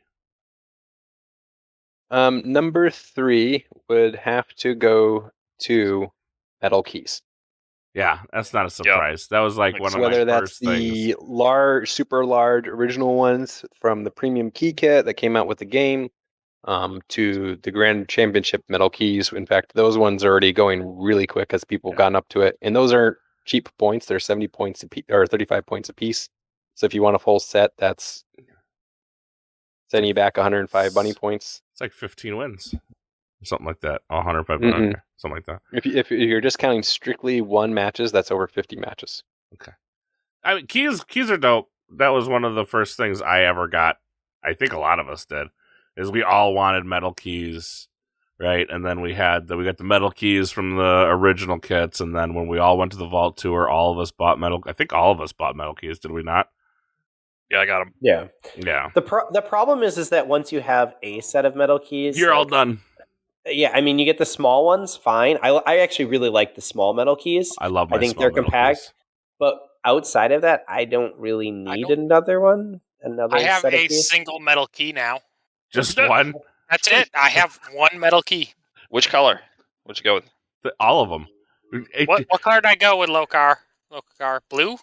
Number 3 would have to go to metal keys. Yeah, that's not a surprise. That was like one of Whether my that's first things. the large, super large original ones from the premium key kit that came out with the game, to the Grand Championship metal keys. In fact, those ones are already going really quick as people have gotten up to it. And those aren't cheap points. They're 70 points a piece, or 35 points a piece. So if you want a full set, that's sending you back 105 bunny points. It's like 15 wins. Something like that. 105 Mhm. okay. Something like that. If you're just counting strictly one matches, that's over 50 matches. Okay. I mean, keys are dope. That was one of the first things I ever got. I think a lot of us did. Is we all wanted metal keys, right? And then we got the metal keys from the original kits, and then when we all went to the Vault tour, all of us bought metal. I think all of us bought metal keys. Did we not? Yeah, I got them. Yeah. Yeah. The problem is that once you have a set of metal keys, You're all done. Yeah, I mean, you get the small ones, fine. I actually really like the small metal keys. I love my I think small they're metal compact. keys. But outside of that, I don't really need another one. Another I have set of a keys. single metal key now. Just one? That's it. I have one metal key. Which color? What'd you go with? All of them. What color did I go with, Lokar? Lokar, blue?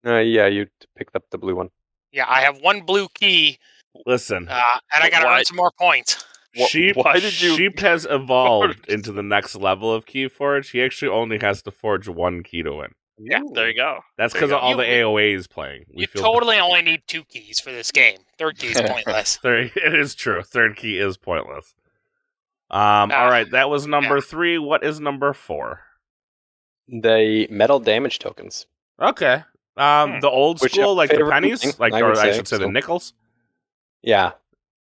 Yeah, you picked up the blue one. Yeah, I have one blue key. Listen. And I got to earn some more points. Sheep, why did you? Sheep has evolved into the next level of Keyforge. He actually only has to forge one key to win. Yeah, there you go. That's because of all the AOAs playing. You totally only need 2 keys for this game. Third key is pointless. It is true. Third key is pointless. All right, that was number 3. What is number 4? The metal damage tokens. Okay. The old school, like the pennies, I should say the nickels. Yeah,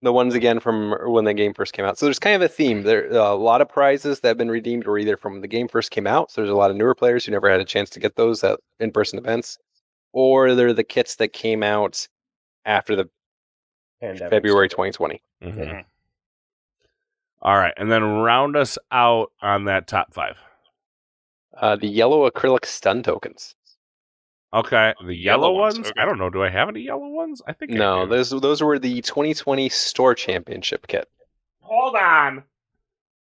the ones again from when the game first came out. So there's kind of a theme. There are a lot of prizes that have been redeemed were either from the game first came out. So there's a lot of newer players who never had a chance to get those at in-person events, or they're the kits that came out after the February 2020. Mm-hmm. All right, and then round us out on that top 5. The yellow acrylic stun tokens. Okay, the yellow ones? Okay. I don't know. Do I have any yellow ones? I think no. Those were the 2020 Store Championship kit. Hold on.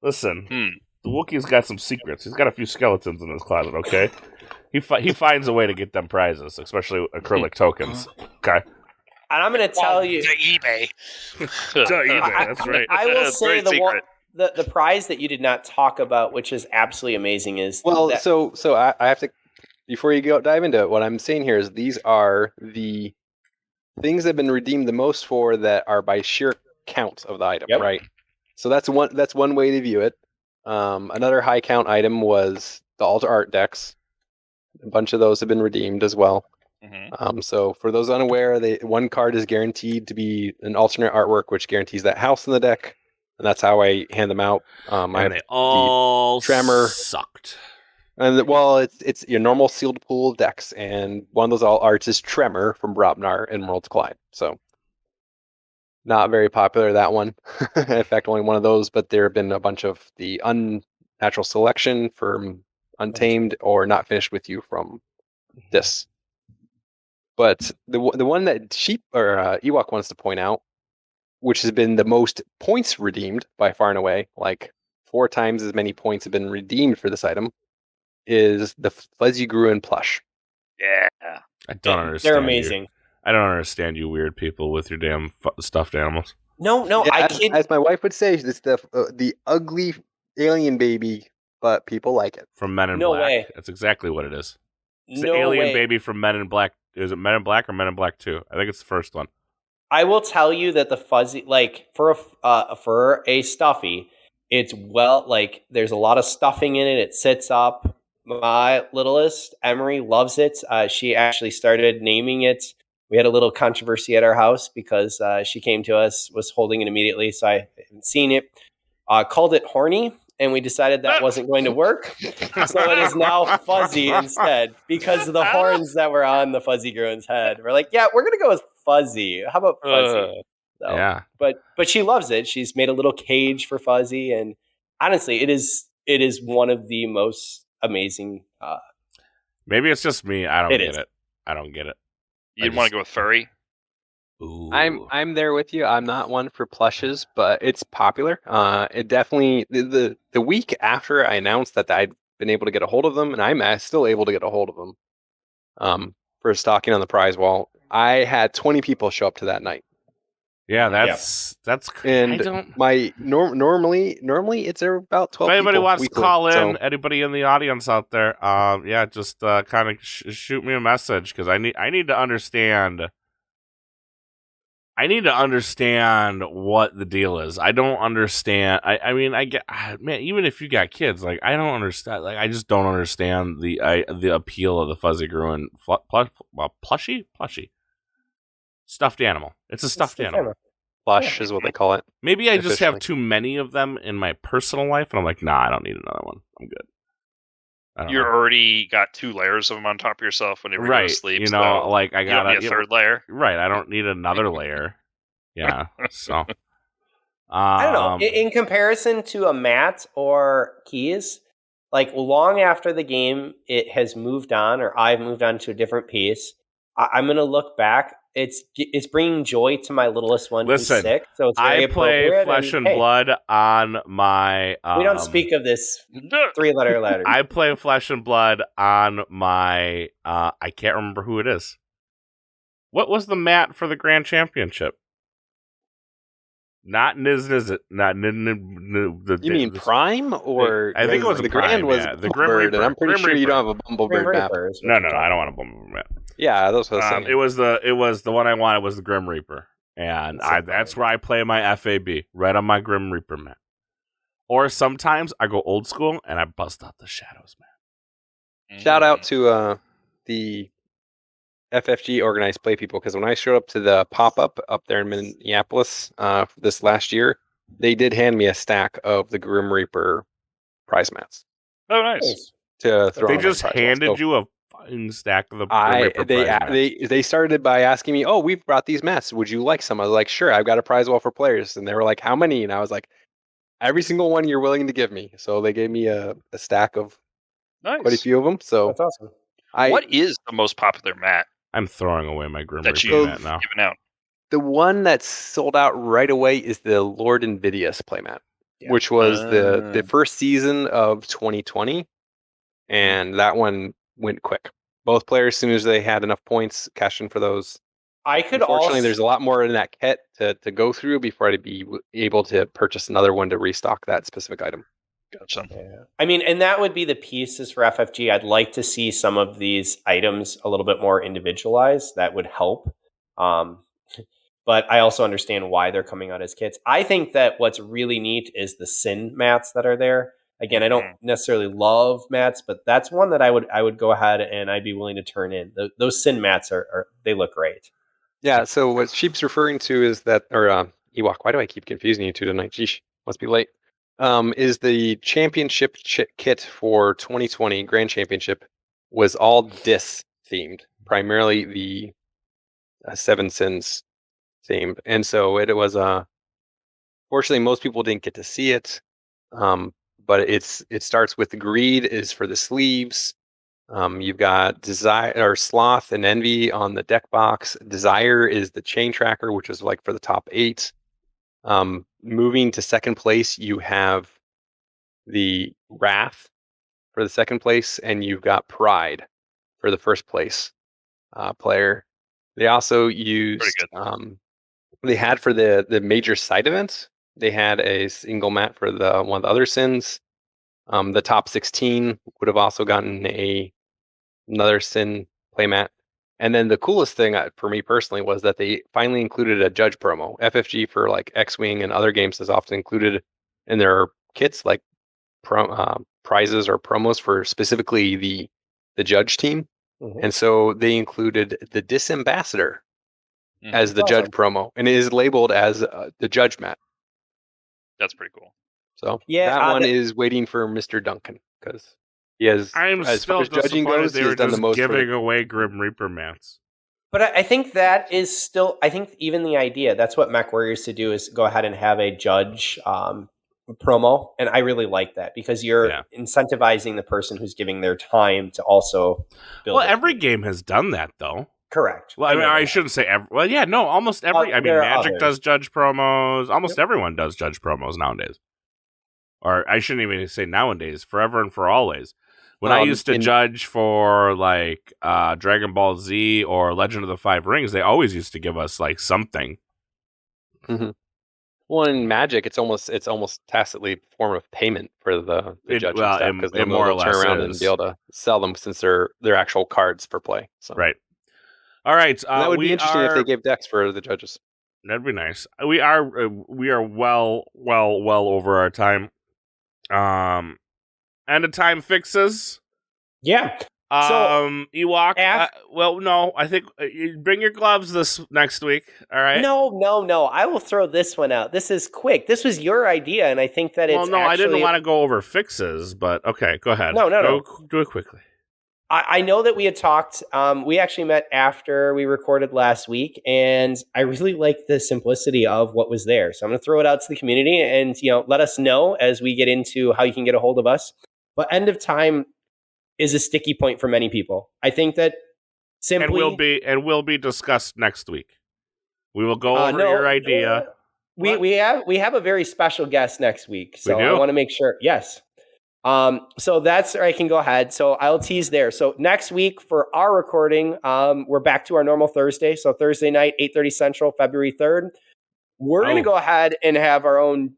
Listen, the Wookie's got some secrets. He's got a few skeletons in his closet. Okay, he finds a way to get them prizes, especially acrylic tokens. Okay. And I'm going to tell you, to eBay. That's right. I will say the prize that you did not talk about, which is absolutely amazing, is so I have to. Before you dive into it, what I'm saying here is these are the things that have been redeemed the most for that are by sheer count of the item, right? So that's one way to view it. Another high count item was the Altar Art decks. A bunch of those have been redeemed as well. Mm-hmm. So for those unaware, one card is guaranteed to be an alternate artwork, which guarantees that house in the deck, and that's how I hand them out. And they all Tremor sucked. And it's your normal sealed pool decks, and one of those all arts is Tremor from Brobnar and Worlds Collide. So not very popular, that one. In fact, only one of those, but there have been a bunch of the unnatural selection from Untamed or Not Finished With You from this. But the one that Sheep or Ewok wants to point out, which has been the most points redeemed by far and away, like 4 times as many points have been redeemed for this item, is the Fuzzy Gruin plush. Yeah. I don't understand. They're amazing. I don't understand you weird people with your damn stuffed animals. No, yeah, as my wife would say, it's the ugly alien baby, but people like it. From Men in No Black. way. That's exactly what it is. It's No the alien way. baby from Men in Black. Is it Men in Black or Men in Black 2? I think it's the first one. I will tell you that the fuzzy, like for a stuffy, it's there's a lot of stuffing in it. It sits up. My littlest, Emery, loves it. She actually started naming it. We had a little controversy at our house because she came to us, was holding it immediately, so I hadn't seen it. Called it Horny, and we decided that wasn't going to work. So it is now Fuzzy instead because of the horns that were on the Fuzzy Gruin's head. We're like, yeah, we're going to go with Fuzzy. How about Fuzzy? So, yeah. But she loves it. She's made a little cage for Fuzzy, and honestly, it is one of the most amazing. Maybe it's just me. I don't It get is. it. I don't get it. You didn't want to go with furry? Ooh. I'm there with you. I'm not one for plushes, but it's popular. It definitely the week after I announced that I'd been able to get a hold of them, and I'm still able to get a hold of them. For stocking on the prize wall, I had 20 people show up to that night. Yeah, that's And I don't. my normally it's about 12 If anybody people wants weekly, to call in, so anybody in the audience out there, yeah, just kind of shoot me a message because I need to understand. I need to understand what the deal is. I don't understand. I mean, I get, man. Even if you got kids, like I don't understand. Like I just don't understand the appeal of the Fuzzy Gruen plushie stuffed animal. It's a stuffed animal. plush is what they call it. Maybe I just have officially. too many of them in my personal life, and I'm like, nah, I don't need another one. I'm good. I don't You're know. already got 2 layers of them on top of yourself whenever you go Right. to sleep. You know, so like I you don't got need a 3rd layer. Right. I don't need another layer. Yeah. So. I don't know. In comparison to a mat or keys, like long after the game it has moved on, or I've moved on to a different piece, I'm gonna look back. It's bringing joy to my littlest one Listen, who's sick. So it's very I play appropriate. Flesh and hey, Blood on my. we don't speak of this 3-letter letter. I play Flesh and Blood on my. I can't remember who it is. What was the mat for the Grand Championship? Not Niz. Not You mean Prime or I think it was the a Prime, Grand was yeah. The Grim Bumblebird, Reaper. and I'm pretty Grim sure you Reaper. don't have a Bumblebird map. No, I don't want a Bumblebird mat. Yeah, that's what I was saying. It was the one I wanted was the Grim Reaper, and that's where I play my FAB, right on my Grim Reaper mat. Or sometimes I go old school and I bust out the Shadows mat. Shout out to the FFG organized play people, because when I showed up to the pop-up up there in Minneapolis this last year, they did hand me a stack of the Grim Reaper prize mats. Oh, nice. To throw They on just my prize wall. handed So you a fucking stack of the Grim Reaper prize mats. they started by asking me, "Oh, we've brought these mats. Would you like some?" I was like, "Sure, I've got a prize wall for players." And they were like, "How many?" And I was like, "Every single one you're willing to give me." So they gave me a stack of quite a few of them. So that's awesome. What is the most popular mat I'm throwing away my Grim that Reaper you've mat now. given out? The one that's sold out right away is the Lord Invidious playmat, which was the first season of 2020, and that one went quick. Both players, as soon as they had enough points, cashed in for those. Unfortunately, there's a lot more in that kit to go through before I'd be able to purchase another one to restock that specific item. Gotcha. Yeah. I mean, and that would be the pieces for FFG. I'd like to see some of these items a little bit more individualized. That would help. But I also understand why they're coming out as kits. I think that what's really neat is the Sin mats that are there. Again, I don't necessarily love mats, but that's one that I would go ahead and I'd be willing to turn in. Those Sin mats are they look great. Yeah. So what Sheep's referring to is that, or Ewok. Why do I keep confusing you two tonight? Geesh, must be late. Is the championship kit for 2020 Grand Championship was all Dis themed, primarily the Seven Sins themed, and so it was fortunately most people didn't get to see it, but it starts with Greed is for the sleeves. You've got Desire or Sloth and Envy on the deck box. Desire is the chain tracker, which is like for the top 8. Moving to second place, you have the Wrath for the second place, and you've got Pride for the first place player. They also used they had for the major side events, they had a single mat for one of the other sins. The top 16 would have also gotten another sin playmat. And then the coolest thing for me personally was that they finally included a judge promo. FFG for like X-Wing and other games has often included in their kits like prizes or promos for specifically the judge team. Mm-hmm. And so they included the Disambassador as the judge promo, and it is labeled as the judge mat. That's pretty cool. So that one is waiting for Mr. Duncan, because he has, I'm as still far as judging goes, they he were has done the just most giving away Grim Reaper mats. But I think that is still, I think even the idea, that's what MechWarrior used to do, is go ahead and have a judge promo, and I really like that because you're incentivizing the person who's giving their time to also build. Well, every game has done that, though. Correct. Well, I shouldn't say every. Well, yeah, no, almost every. I mean, Magic does judge promos. Almost everyone does judge promos nowadays. Or I shouldn't even say nowadays. Forever and for always. When I used to judge for like Dragon Ball Z or Legend of the Five Rings, they always used to give us like something. Mm-hmm. Well, in Magic, it's almost tacitly a form of payment for the judge and stuff, because they'll more or less turn around and be able to sell them since they're actual cards for play. So. Right. All right. That would be interesting if they gave decks for the judges. That'd be nice. We are well over our time. And the time fixes. Yeah. Ewok. Well, no, I think you bring your gloves this next week. All right. No. I will throw this one out. This is quick. This was your idea, and I think that it's. Well, no, I didn't want to go over fixes, but okay, go ahead. No. Do it quickly. I know that we had talked. We actually met after we recorded last week, and I really like the simplicity of what was there. So I'm going to throw it out to the community, and let us know as we get into how you can get a hold of us. But end of time is a sticky point for many people. I think that simply will be discussed next week. We will go over your idea. We have a very special guest next week, so I want to make sure. Yes. So that's, I can go ahead. So I'll tease there. So next week for our recording, we're back to our normal Thursday. So Thursday night, 8:30 Central, February 3rd. We're going to go ahead and have our own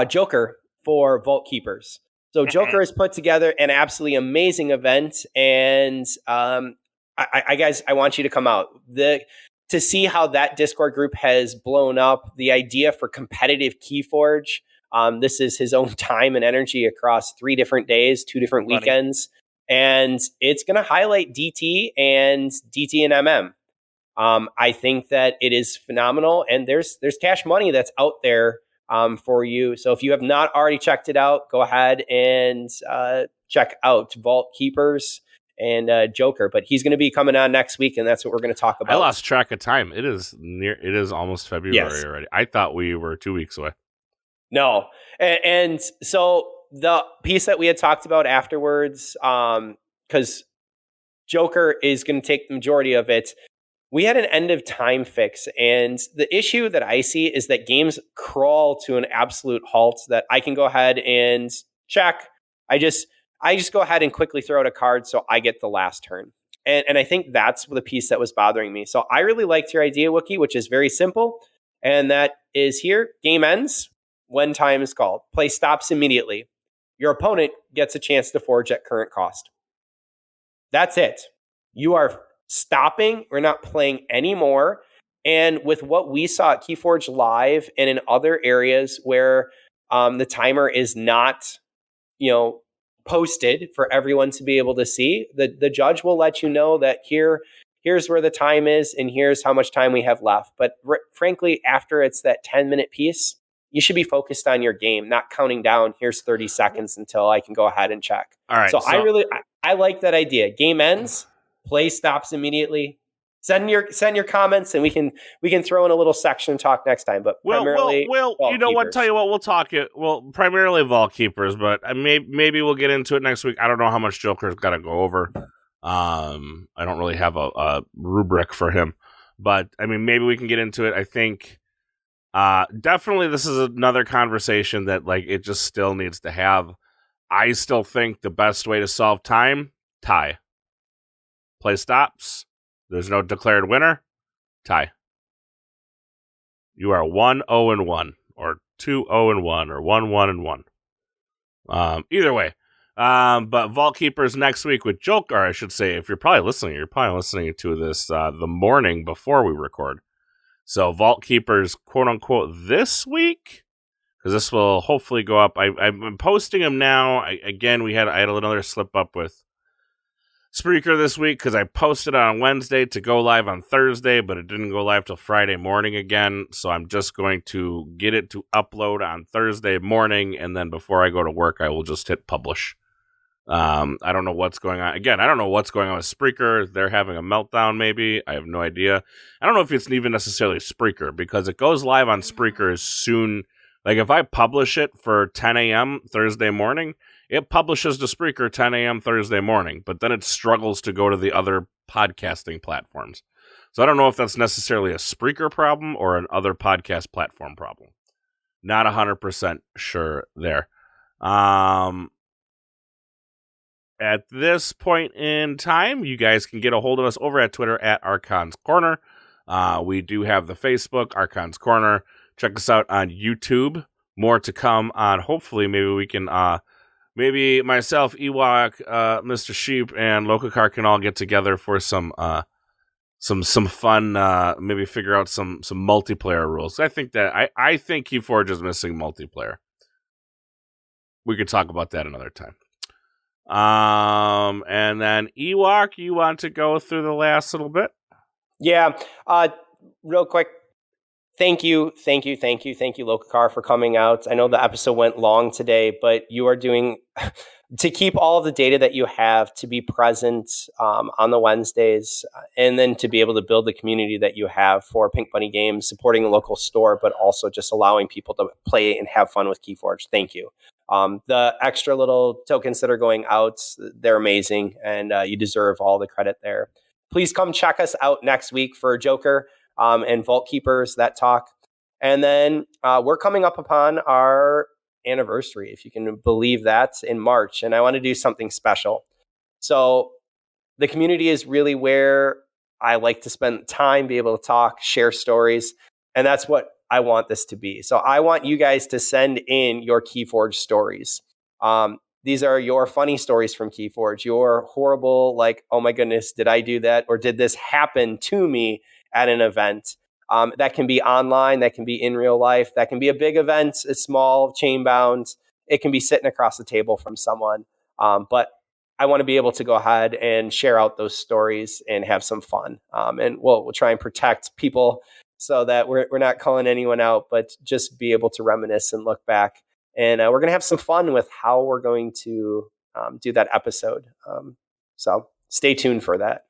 Joker for Vault Keepers. So Joker has put together an absolutely amazing event, and I guys, I want you to come out to see how that Discord group has blown up. The idea for competitive Keyforge. This is his own time and energy across 3 different days, 2 different weekends. And it's going to highlight DT and MM. I think that it is phenomenal. And there's cash money that's out there for you. So if you have not already checked it out, go ahead and check out Vault Keepers and Joker. But he's going to be coming on next week, and that's what we're going to talk about. I lost track of time. It is almost February already. I thought we were 2 weeks away. No. And so the piece that we had talked about afterwards, because Joker is going to take the majority of it, we had an end of time fix. And the issue that I see is that games crawl to an absolute halt that I can go ahead and check. I just go ahead and quickly throw out a card so I get the last turn. And I think that's the piece that was bothering me. So I really liked your idea, Wookie, which is very simple. And that is here. Game ends when time is called. Play stops immediately. Your opponent gets a chance to forge at current cost. That's it. You are stopping. We're not playing anymore. And with what we saw at Keyforge Live and in other areas where the timer is not, posted for everyone to be able to see, the judge will let you know that here's where the time is and here's how much time we have left. But frankly, after it's that 10-minute piece, you should be focused on your game, not counting down. Here's 30 seconds until I can go ahead and check. All right. So I like that idea. Game ends, play stops immediately. Send your comments, and we can throw in a little section and talk next time. But primarily, you know what? Tell you what, we'll talk it. Well, primarily Vault Keepers, but maybe we'll get into it next week. I don't know how much Joker's got to go over. I don't really have a rubric for him, but I mean, maybe we can get into it. I think. Definitely this is another conversation that it just still needs to have. I still think the best way to solve time, tie. Play stops. There's no declared winner. Tie. You are 1-0-1 or 2-0-1 or 1-1-1. Either way. But Vault Keepers next week with Joker, I should say, if you're probably listening to this the morning before we record. So Vault Keepers, quote unquote, this week, because this will hopefully go up. I'm posting them now. I had another slip up with Spreaker this week because I posted on Wednesday to go live on Thursday, but it didn't go live till Friday morning again. So I'm just going to get it to upload on Thursday morning, and then before I go to work, I will just hit publish. I don't know what's going on. Again, I don't know what's going on with Spreaker. They're having a meltdown, maybe. I have no idea. I don't know if it's even necessarily Spreaker, because it goes live on Spreaker as soon Like if I publish it for 10 a.m. Thursday morning, it publishes to Spreaker 10 a.m. Thursday morning, but then it struggles to go to the other podcasting platforms. So I don't know if that's necessarily a Spreaker problem or an other podcast platform problem. Not 100% sure there. At this point in time, you guys can get a hold of us over at Twitter at Archons Corner. We do have the Facebook, Archons Corner. Check us out on YouTube. More to come on. Hopefully, maybe we can, maybe myself, Ewok, Mr. Sheep, and Lokacar can all get together for some fun. Maybe figure out some multiplayer rules. I think Keyforge is missing multiplayer. We could talk about that another time. And then Ewok, you want to go through the last little bit? Yeah. Real quick. Thank you, Lokacar, for coming out. I know the episode went long today, but you are doing to keep all of the data that you have, to be present on the Wednesdays, and then to be able to build the community that you have for Pink Bunny Games, supporting a local store, but also just allowing people to play and have fun with Keyforge. Thank you. The extra little tokens that are going out, they're amazing, and you deserve all the credit there. Please come check us out next week for Joker and Vault Keepers, that talk. And then we're coming up upon our anniversary, if you can believe that, in March. And I want to do something special. So the community is really where I like to spend time, be able to talk, share stories. And that's what I want this to be. So I want you guys to send in your Keyforge stories. These are your funny stories from Keyforge, your horrible, like, oh my goodness, did I do that? Or did this happen to me at an event? That can be online, that can be in real life, that can be a big event, a small, chain bound. It can be sitting across the table from someone. But I want to be able to go ahead and share out those stories and have some fun. And we'll try and protect people so that we're not calling anyone out, but just be able to reminisce and look back. And we're going to have some fun with how we're going to do that episode. So stay tuned for that.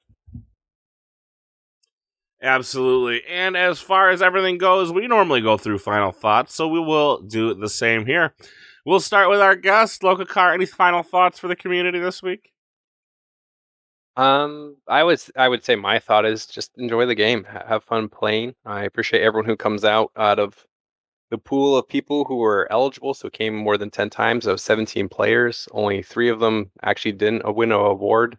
Absolutely. And as far as everything goes, we normally go through final thoughts, so we will do the same here. We'll start with our guest, Lokacar. Any final thoughts for the community this week? I would say my thought is just enjoy the game, have fun playing. I appreciate everyone who comes out of the pool of people who were eligible, so came more than 10 times. Of 17 players, only 3 of them actually didn't win an award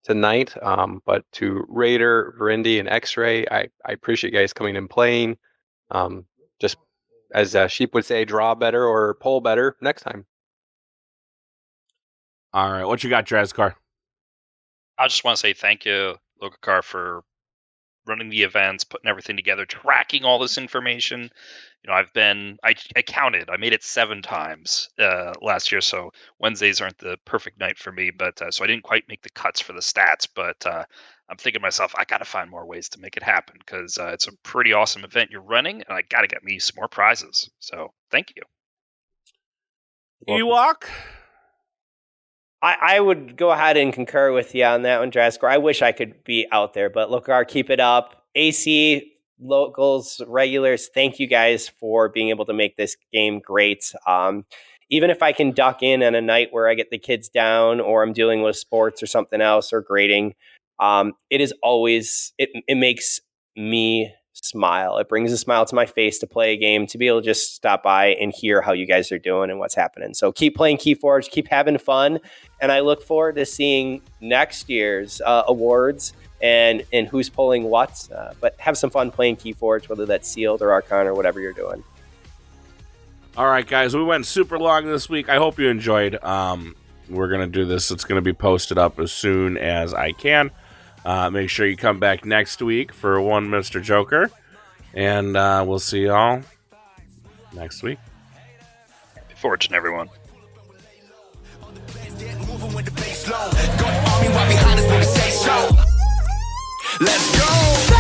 tonight. But to Raider, Verindy, and X-Ray, I appreciate you guys coming and playing. Just as Sheep would say, draw better or pull better next time. All right, what you got, Drazcar? I just want to say thank you, Lokacar, for running the events, putting everything together, tracking all this information. You know, I counted. I made it 7 times last year, so Wednesdays aren't the perfect night for me. But so I didn't quite make the cuts for the stats. But I'm thinking to myself, I got to find more ways to make it happen because it's a pretty awesome event you're running, and I got to get me some more prizes. So thank you. Ewok? I would go ahead and concur with you on that one, Draskor. I wish I could be out there, but Lokacar, keep it up. AC, locals, regulars, thank you guys for being able to make this game great. Even if I can duck in on a night where I get the kids down or I'm dealing with sports or something else or grading, it is always, it makes me smile. It brings a smile to my face to play a game, to be able to just stop by and hear how you guys are doing and what's happening. So keep playing Keyforge, keep having fun, and I look forward to seeing next year's awards and who's pulling what. But have some fun playing Keyforge, whether that's sealed or Archon or whatever you're doing. All right, guys, we went super long this week. I hope you enjoyed. We're going to do this. It's going to be posted up as soon as I can. Make sure you come back next week for one Mr. Joker. And we'll see you all next week. Happy Fortune, everyone. Let's go!